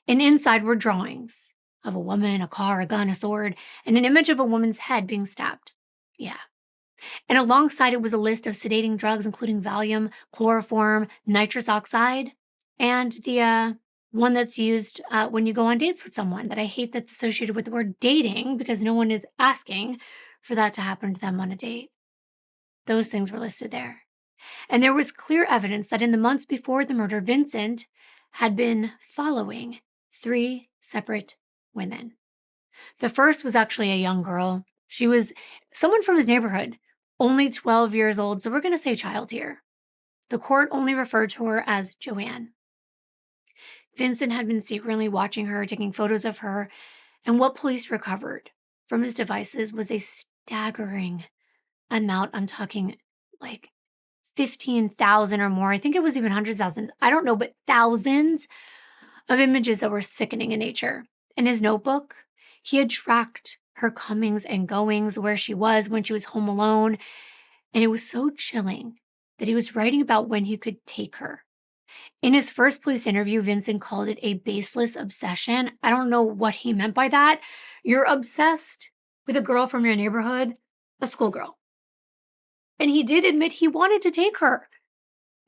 and inside were drawings of a woman, a car, a gun, a sword, and an image of a woman's head being stabbed. Yeah. And alongside it was a list of sedating drugs, including Valium, chloroform, nitrous oxide, and the one that's used when you go on dates with someone that I hate that's associated with the word dating because no one is asking for that to happen to them on a date. Those things were listed there. And there was clear evidence that in the months before the murder, Vincent had been following 3 separate women. The first was actually a young girl. She was someone from his neighborhood, only 12 years old, so we're going to say child here. The court only referred to her as Joanne. Vincent had been secretly watching her, taking photos of her, and what police recovered from his devices was a staggering amount. I'm talking like 15,000 or more. I think it was even 100,000. I don't know, but thousands of images that were sickening in nature. In his notebook, he had tracked her comings and goings, where she was when she was home alone, and it was so chilling that he was writing about when he could take her. In his first police interview, Vincent called it a baseless obsession. I don't know what he meant by that. You're obsessed with a girl from your neighborhood, a schoolgirl. And he did admit he wanted to take her,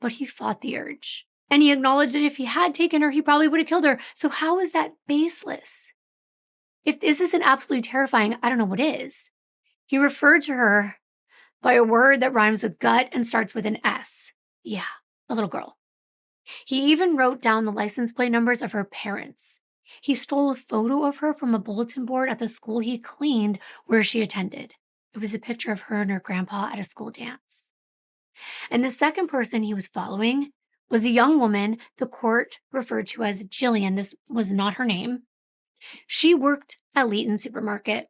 but he fought the urge. And he acknowledged that if he had taken her, he probably would have killed her. So how is that baseless? If this isn't absolutely terrifying, I don't know what is. He referred to her by a word that rhymes with gut and starts with an S. Yeah, a little girl. He even wrote down the license plate numbers of her parents. He stole a photo of her from a bulletin board at the school he cleaned where she attended. It was a picture of her and her grandpa at a school dance. And the second person he was following was a young woman the court referred to as Jillian. This was not her name. She worked at Leeton Supermarket.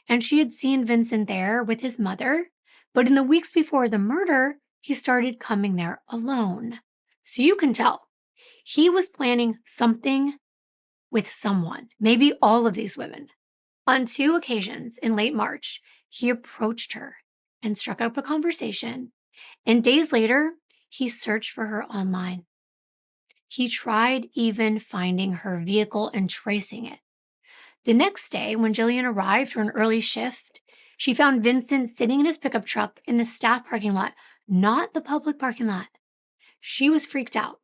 and she had seen Vincent there with his mother, but in the weeks before the murder, he started coming there alone. So you can tell, he was planning something with someone, maybe all of these women. On 2 occasions in late March, he approached her and struck up a conversation, and days later, he searched for her online. He tried even finding her vehicle and tracing it. The next day, when Jillian arrived for an early shift, she found Vincent sitting in his pickup truck in the staff parking lot, not the public parking lot. She was freaked out.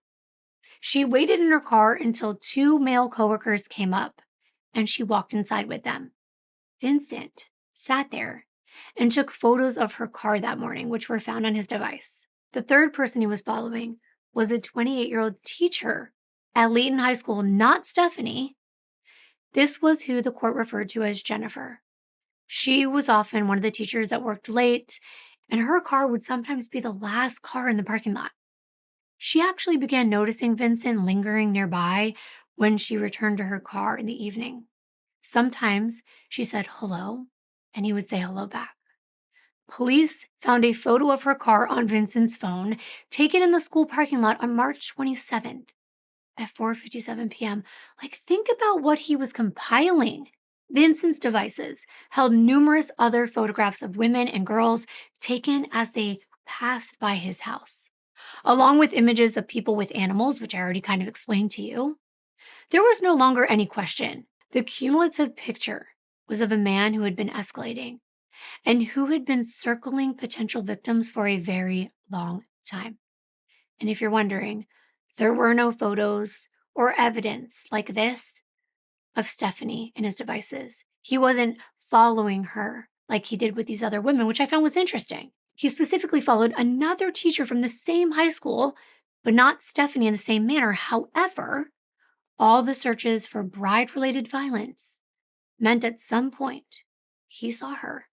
She waited in her car until 2 male coworkers came up, and she walked inside with them. Vincent sat there and took photos of her car that morning, which were found on his device. The third person he was following was a 28-year-old teacher at Leighton High School, not Stephanie. This was who the court referred to as Jennifer. She was often one of the teachers that worked late, and her car would sometimes be the last car in the parking lot. She actually began noticing Vincent lingering nearby when she returned to her car in the evening. Sometimes she said hello, and he would say hello back. Police found a photo of her car on Vincent's phone taken in the school parking lot on March 27th at 4:57 p.m. Think about what he was compiling. Vincent's devices held numerous other photographs of women and girls taken as they passed by his house, along with images of people with animals, which I already kind of explained to you. There was no longer any question. The cumulative picture was of a man who had been escalating and who had been circling potential victims for a very long time. And if you're wondering, there were no photos or evidence like this of Stephanie in his devices. He wasn't following her like he did with these other women, which I found was interesting. He specifically followed another teacher from the same high school, but not Stephanie in the same manner. However, all the searches for bride-related violence meant at some point he saw her,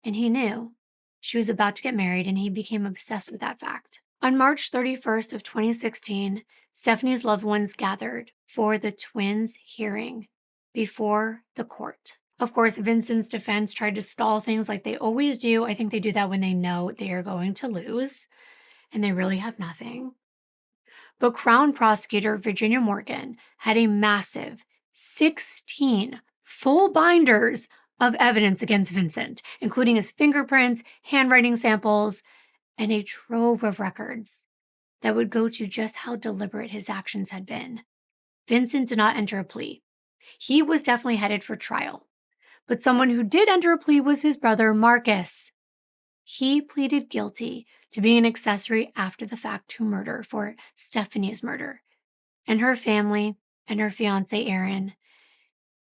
and he knew she was about to get married, and he became obsessed with that fact. On March 31st of 2016, Stephanie's loved ones gathered for the twins' hearing before the court. Of course, Vincent's defense tried to stall things like they always do. I think they do that when they know they are going to lose, and they really have nothing. But Crown Prosecutor Virginia Morgan had a massive 16 full binders of evidence against Vincent, including his fingerprints, handwriting samples, and a trove of records that would go to just how deliberate his actions had been. Vincent did not enter a plea. He was definitely headed for trial. But someone who did enter a plea was his brother, Marcus. He pleaded guilty to being an accessory after the fact to murder for Stephanie's murder. And her family and her fiance, Aaron,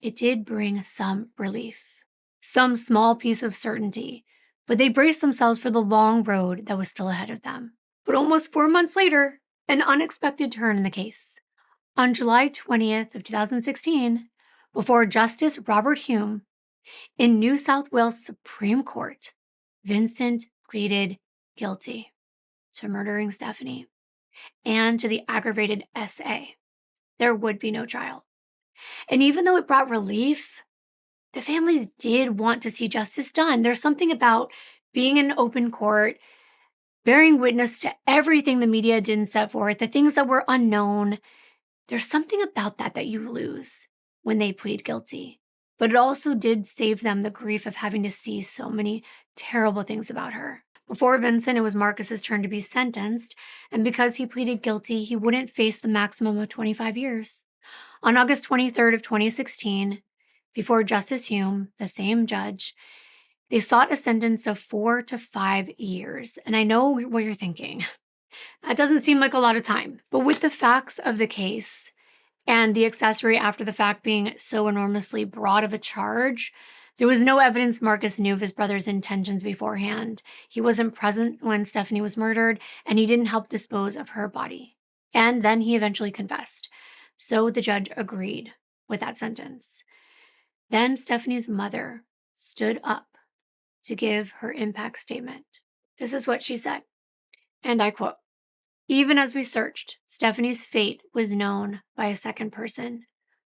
it did bring some relief, some small piece of certainty, but they braced themselves for the long road that was still ahead of them. But almost 4 months later, an unexpected turn in the case. On July 20th of 2016, before Justice Robert Hume, in New South Wales Supreme Court, Vincent pleaded guilty to murdering Stephanie and to the aggravated SA. There would be no trial. And even though it brought relief, the families did want to see justice done. There's something about being in open court, bearing witness to everything the media didn't set forth, the things that were unknown. There's something about that you lose when they plead guilty. But it also did save them the grief of having to see so many terrible things about her. Before Vincent, it was Marcus's turn to be sentenced, and because he pleaded guilty, he wouldn't face the maximum of 25 years. On August 23rd of 2016, before Justice Hume, the same judge, they sought a sentence of 4 to 5 years. And I know what you're thinking. That doesn't seem like a lot of time. But with the facts of the case and the accessory after the fact being so enormously broad of a charge, there was no evidence Marcus knew of his brother's intentions beforehand. He wasn't present when Stephanie was murdered, and he didn't help dispose of her body. And then he eventually confessed. So the judge agreed with that sentence. Then Stephanie's mother stood up to give her impact statement. This is what she said, and I quote, "Even as we searched, Stephanie's fate was known by a second person.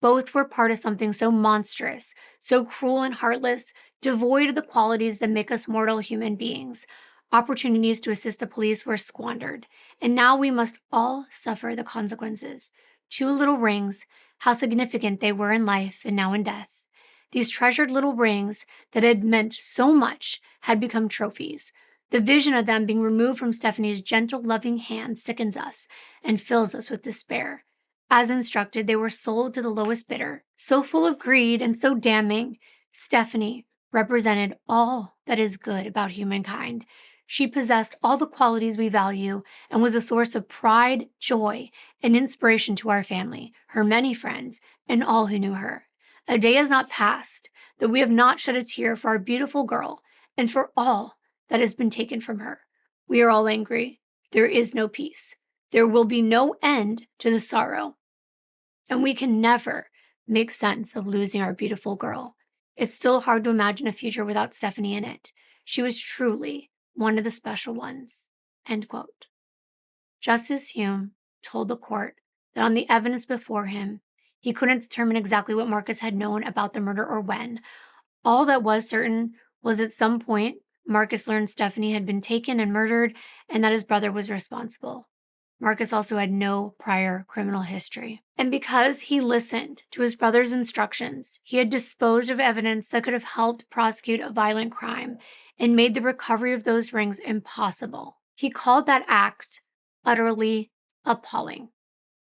Both were part of something so monstrous, so cruel and heartless, devoid of the qualities that make us mortal human beings. Opportunities to assist the police were squandered, and now we must all suffer the consequences. 2 little rings, how significant they were in life and now in death. These treasured little rings that had meant so much had become trophies. The vision of them being removed from Stephanie's gentle, loving hand sickens us and fills us with despair. As instructed, they were sold to the lowest bidder. So full of greed and so damning, Stephanie represented all that is good about humankind. She possessed all the qualities we value and was a source of pride, joy, and inspiration to our family, her many friends, and all who knew her. A day has not passed that we have not shed a tear for our beautiful girl and for all that has been taken from her. We are all angry. There is no peace. There will be no end to the sorrow. And we can never make sense of losing our beautiful girl. It's still hard to imagine a future without Stephanie in it. She was truly one of the special ones." End quote. Justice Hume told the court that on the evidence before him, he couldn't determine exactly what Marcus had known about the murder or when. All that was certain was at some point, Marcus learned Stephanie had been taken and murdered and that his brother was responsible. Marcus also had no prior criminal history. And because he listened to his brother's instructions, he had disposed of evidence that could have helped prosecute a violent crime and made the recovery of those rings impossible. He called that act utterly appalling.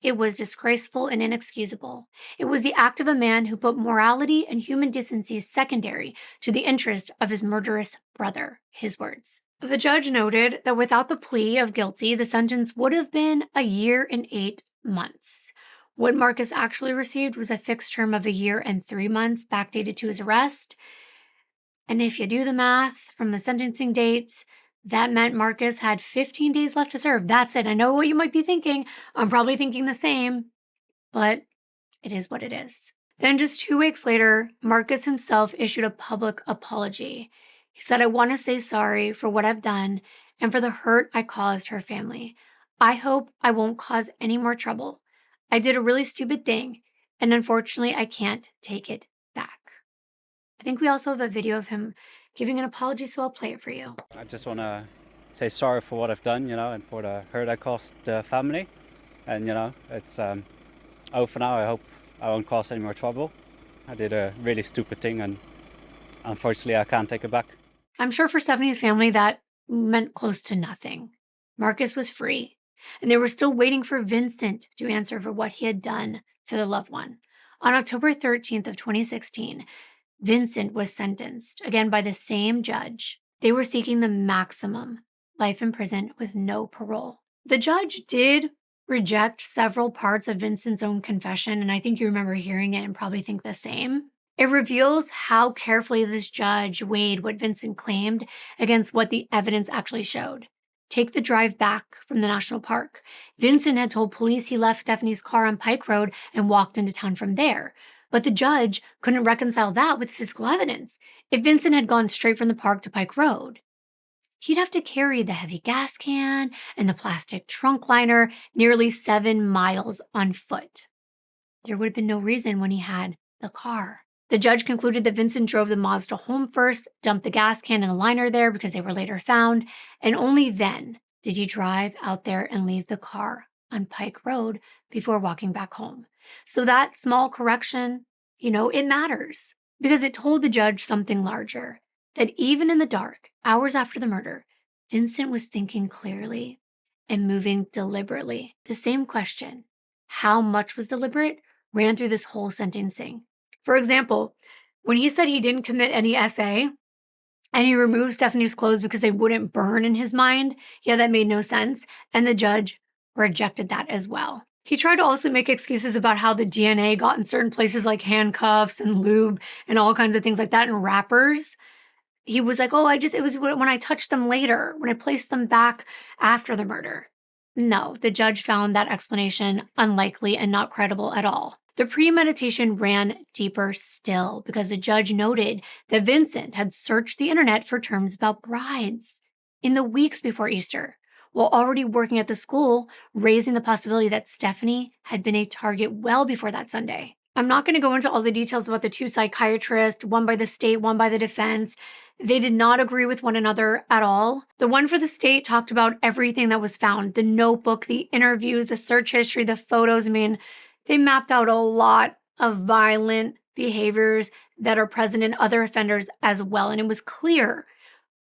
It was disgraceful and inexcusable. It was the act of a man who put morality and human decency secondary to the interest of his murderous brother, his words. The judge noted that without the plea of guilty, the sentence would have been 1 year and 8 months. What Marcus actually received was a fixed term of 1 year and 3 months, backdated to his arrest. And if you do the math from the sentencing date, that meant Marcus had 15 days left to serve. That's it. I know what you might be thinking. I'm probably thinking the same, but it is what it is. Then just 2 weeks later, Marcus himself issued a public apology. He said, "I want to say sorry for what I've done and for the hurt I caused her family. I hope I won't cause any more trouble. I did a really stupid thing, and unfortunately, I can't take it back." I think we also have a video of him giving an apology, so I'll play it for you. I just want to say sorry for what I've done, and for the hurt I caused the family. And, it's over for now. I hope I won't cause any more trouble. I did a really stupid thing, and unfortunately, I can't take it back. I'm sure for Stephanie's family, that meant close to nothing. Marcus was free, and they were still waiting for Vincent to answer for what he had done to their loved one. On October 13th of 2016, Vincent was sentenced, again by the same judge. They were seeking the maximum, life in prison with no parole. The judge did reject several parts of Vincent's own confession, and I think you remember hearing it and probably think the same. It reveals how carefully this judge weighed what Vincent claimed against what the evidence actually showed. Take the drive back from the national park. Vincent had told police he left Stephanie's car on Pike Road and walked into town from there. But the judge couldn't reconcile that with physical evidence. If Vincent had gone straight from the park to Pike Road, he'd have to carry the heavy gas can and the plastic trunk liner nearly 7 miles on foot. There would have been no reason when he had the car. The judge concluded that Vincent drove the Mazda home first, dumped the gas can and the liner there because they were later found, and only then did he drive out there and leave the car on Pike Road before walking back home. So that small correction, it matters because it told the judge something larger, that even in the dark, hours after the murder, Vincent was thinking clearly and moving deliberately. The same question, how much was deliberate, ran through this whole sentencing. For example, when he said he didn't commit any SA and he removed Stephanie's clothes because they wouldn't burn in his mind, that made no sense, and the judge rejected that as well. He tried to also make excuses about how the DNA got in certain places like handcuffs and lube and all kinds of things like that in wrappers. He was like, it was when I touched them later, when I placed them back after the murder. No, the judge found that explanation unlikely and not credible at all. The premeditation ran deeper still because the judge noted that Vincent had searched the internet for terms about brides in the weeks before Easter, while already working at the school, raising the possibility that Stephanie had been a target well before that Sunday. I'm not going to go into all the details about the two psychiatrists, one by the state, one by the defense. They did not agree with one another at all. The one for the state talked about everything that was found, the notebook, the interviews, the search history, the photos. I mean, they mapped out a lot of violent behaviors that are present in other offenders as well. And it was clear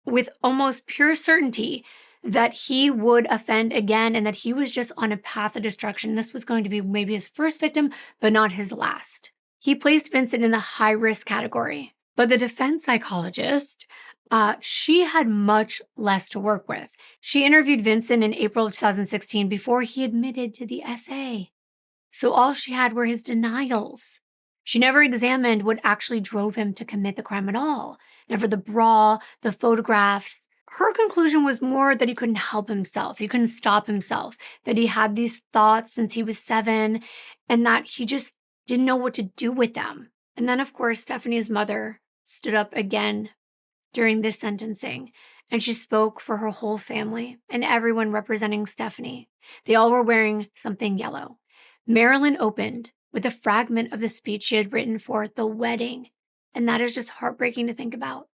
with almost pure certainty that he would offend again and that he was just on a path of destruction. This was going to be maybe his first victim, but not his last. He placed Vincent in the high-risk category. But the defense psychologist, she had much less to work with. She interviewed Vincent in April of 2016 before he admitted to the SA. So all she had were his denials. She never examined what actually drove him to commit the crime at all. Never the bra, the photographs. Her conclusion was more that he couldn't help himself. He couldn't stop himself. That he had these thoughts since he was 7 and that he just didn't know what to do with them. And then, of course, Stephanie's mother stood up again during this sentencing, and she spoke for her whole family and everyone representing Stephanie. They all were wearing something yellow. Marilyn opened with a fragment of the speech she had written for the wedding, and that is just heartbreaking to think about.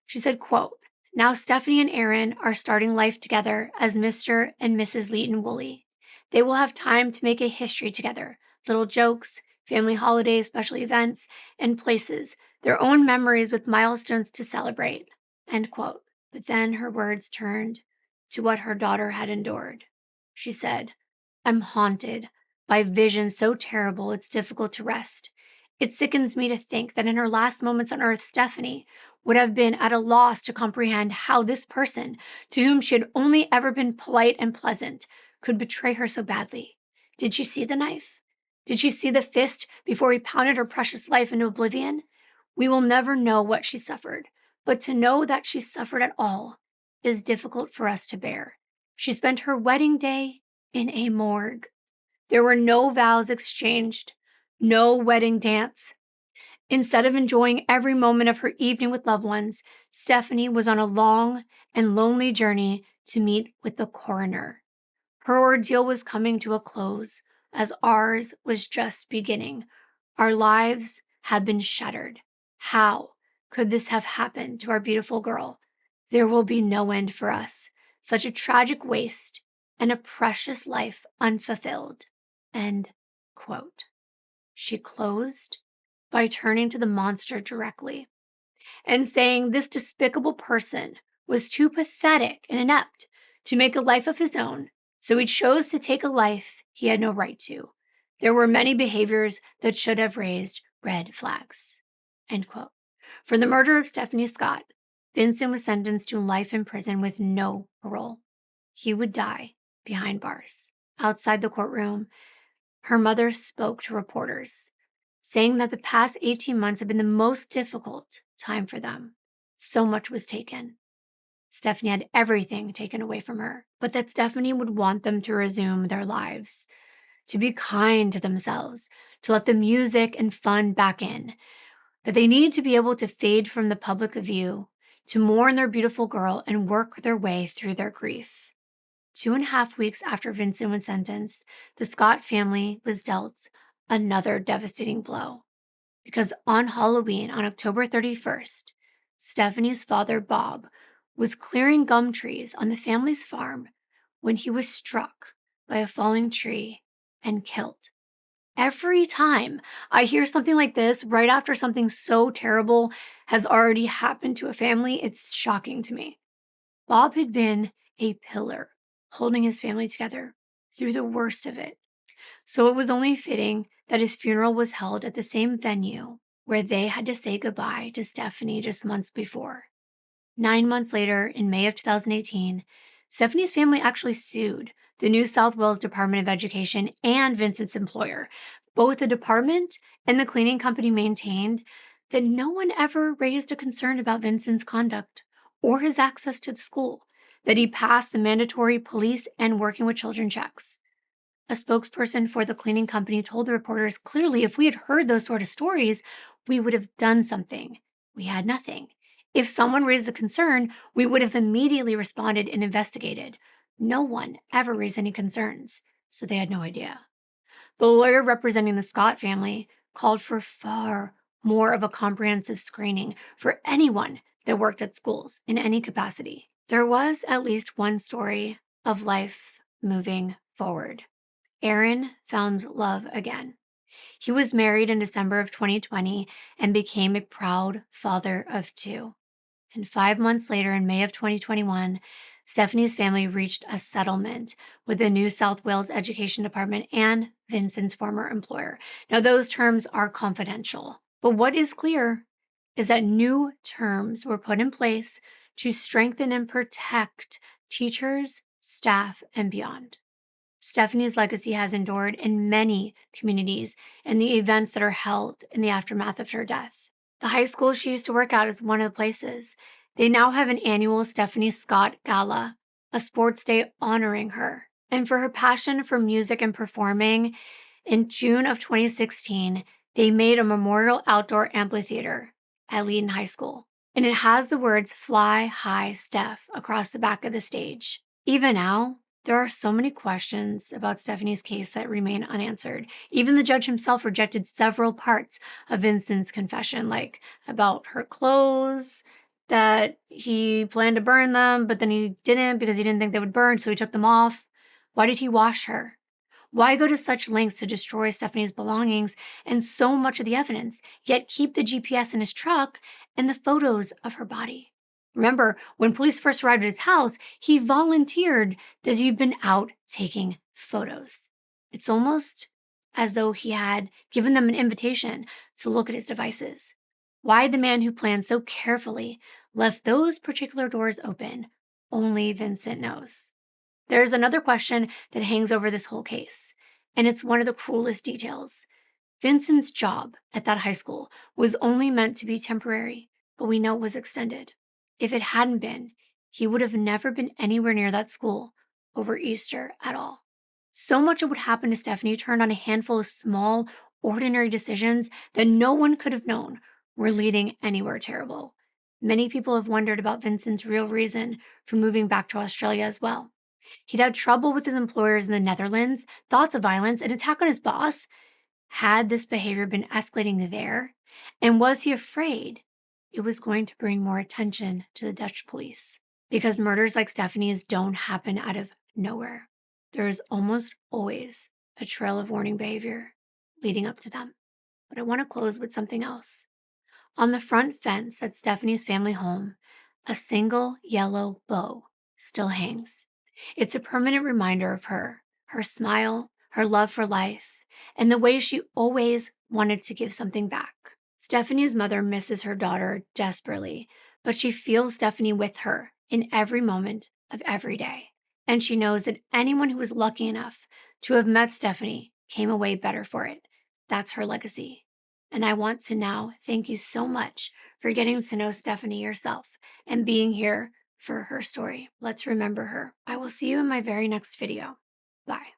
She said, quote, "Now Stephanie and Aaron are starting life together as Mr. and Mrs. Leighton Woolley. They will have time to make a history together, little jokes, family holidays, special events, and places, their own memories with milestones to celebrate," end quote. But then her words turned to what her daughter had endured. She said, "I'm haunted by visions so terrible it's difficult to rest. It sickens me to think that in her last moments on earth, Stephanie would have been at a loss to comprehend how this person, to whom she had only ever been polite and pleasant, could betray her so badly. Did she see the knife? Did she see the fist before he pounded her precious life into oblivion? We will never know what she suffered, but to know that she suffered at all is difficult for us to bear. She spent her wedding day in a morgue. There were no vows exchanged, no wedding dance. Instead of enjoying every moment of her evening with loved ones, Stephanie was on a long and lonely journey to meet with the coroner. Her ordeal was coming to a close, as ours was just beginning. Our lives had been shattered. How could this have happened to our beautiful girl? There will be no end for us. Such a tragic waste and a precious life unfulfilled." End quote. She closed by turning to the monster directly and saying this despicable person was too pathetic and inept to make a life of his own, so he chose to take a life he had no right to. There were many behaviors that should have raised red flags. End quote. For the murder of Stephanie Scott, Vincent was sentenced to life in prison with no parole. He would die behind bars. Outside the courtroom, her mother spoke to reporters, saying that the past 18 months had been the most difficult time for them. So much was taken. Stephanie had everything taken away from her, but that Stephanie would want them to resume their lives, to be kind to themselves, to let the music and fun back in, that they needed to be able to fade from the public view, to mourn their beautiful girl and work their way through their grief. 2.5 weeks after Vincent was sentenced, the Scott family was dealt another devastating blow. Because on Halloween, on October 31st, Stephanie's father, Bob, was clearing gum trees on the family's farm when he was struck by a falling tree and killed. Every time I hear something like this, right after something so terrible has already happened to a family, it's shocking to me. Bob had been a pillar holding his family together through the worst of it. So it was only fitting that his funeral was held at the same venue where they had to say goodbye to Stephanie just months before. 9 months later, in May of 2018, Stephanie's family actually sued the New South Wales Department of Education and Vincent's employer. Both the department and the cleaning company maintained that no one ever raised a concern about Vincent's conduct or his access to the school, that he passed the mandatory police and working with children checks. A spokesperson for the cleaning company told the reporters, clearly, if we had heard those sort of stories, we would have done something. We had nothing. If someone raised a concern, we would have immediately responded and investigated. No one ever raised any concerns, so they had no idea. The lawyer representing the Scott family called for far more of a comprehensive screening for anyone that worked at schools in any capacity. There was at least one story of life moving forward. Aaron found love again. He was married in December of 2020 and became a proud father of 2. And 5 months later, in May of 2021, Stephanie's family reached a settlement with the New South Wales Education Department and Vincent's former employer. Now, those terms are confidential, but what is clear is that new terms were put in place to strengthen and protect teachers, staff, and beyond. Stephanie's legacy has endured in many communities and the events that are held in the aftermath of her death. The high school she used to work at is one of the places. They now have an annual Stephanie Scott Gala, a sports day honoring her. And for her passion for music and performing, in June of 2016, they made a memorial outdoor amphitheater at Leiden High School. And it has the words "Fly High Steph" across the back of the stage. Even now, there are so many questions about Stephanie's case that remain unanswered. Even the judge himself rejected several parts of Vincent's confession, like about her clothes, that he planned to burn them, but then he didn't because he didn't think they would burn, so he took them off. Why did he wash her? Why go to such lengths to destroy Stephanie's belongings and so much of the evidence, yet keep the GPS in his truck and the photos of her body? Remember, when police first arrived at his house, he volunteered that he'd been out taking photos. It's almost as though he had given them an invitation to look at his devices. Why the man who planned so carefully left those particular doors open, only Vincent knows. There's another question that hangs over this whole case, and it's one of the cruelest details. Vincent's job at that high school was only meant to be temporary, but we know it was extended. If it hadn't been, he would have never been anywhere near that school over Easter at all. So much of what happened to Stephanie turned on a handful of small, ordinary decisions that no one could have known were leading anywhere terrible. Many people have wondered about Vincent's real reason for moving back to Australia as well. He'd had trouble with his employers in the Netherlands, thoughts of violence, an attack on his boss. Had this behavior been escalating there? And was he afraid it was going to bring more attention to the Dutch police? Because murders like Stephanie's don't happen out of nowhere. There is almost always a trail of warning behavior leading up to them. But I want to close with something else. On the front fence at Stephanie's family home, a single yellow bow still hangs. It's a permanent reminder of her smile, her love for life, and the way she always wanted to give something back. Stephanie's mother misses her daughter desperately, but she feels Stephanie with her in every moment of every day. And she knows that anyone who was lucky enough to have met Stephanie came away better for it. That's her legacy. And I want to now thank you so much for getting to know Stephanie yourself and being here for her story. Let's remember her. I will see you in my very next video. Bye.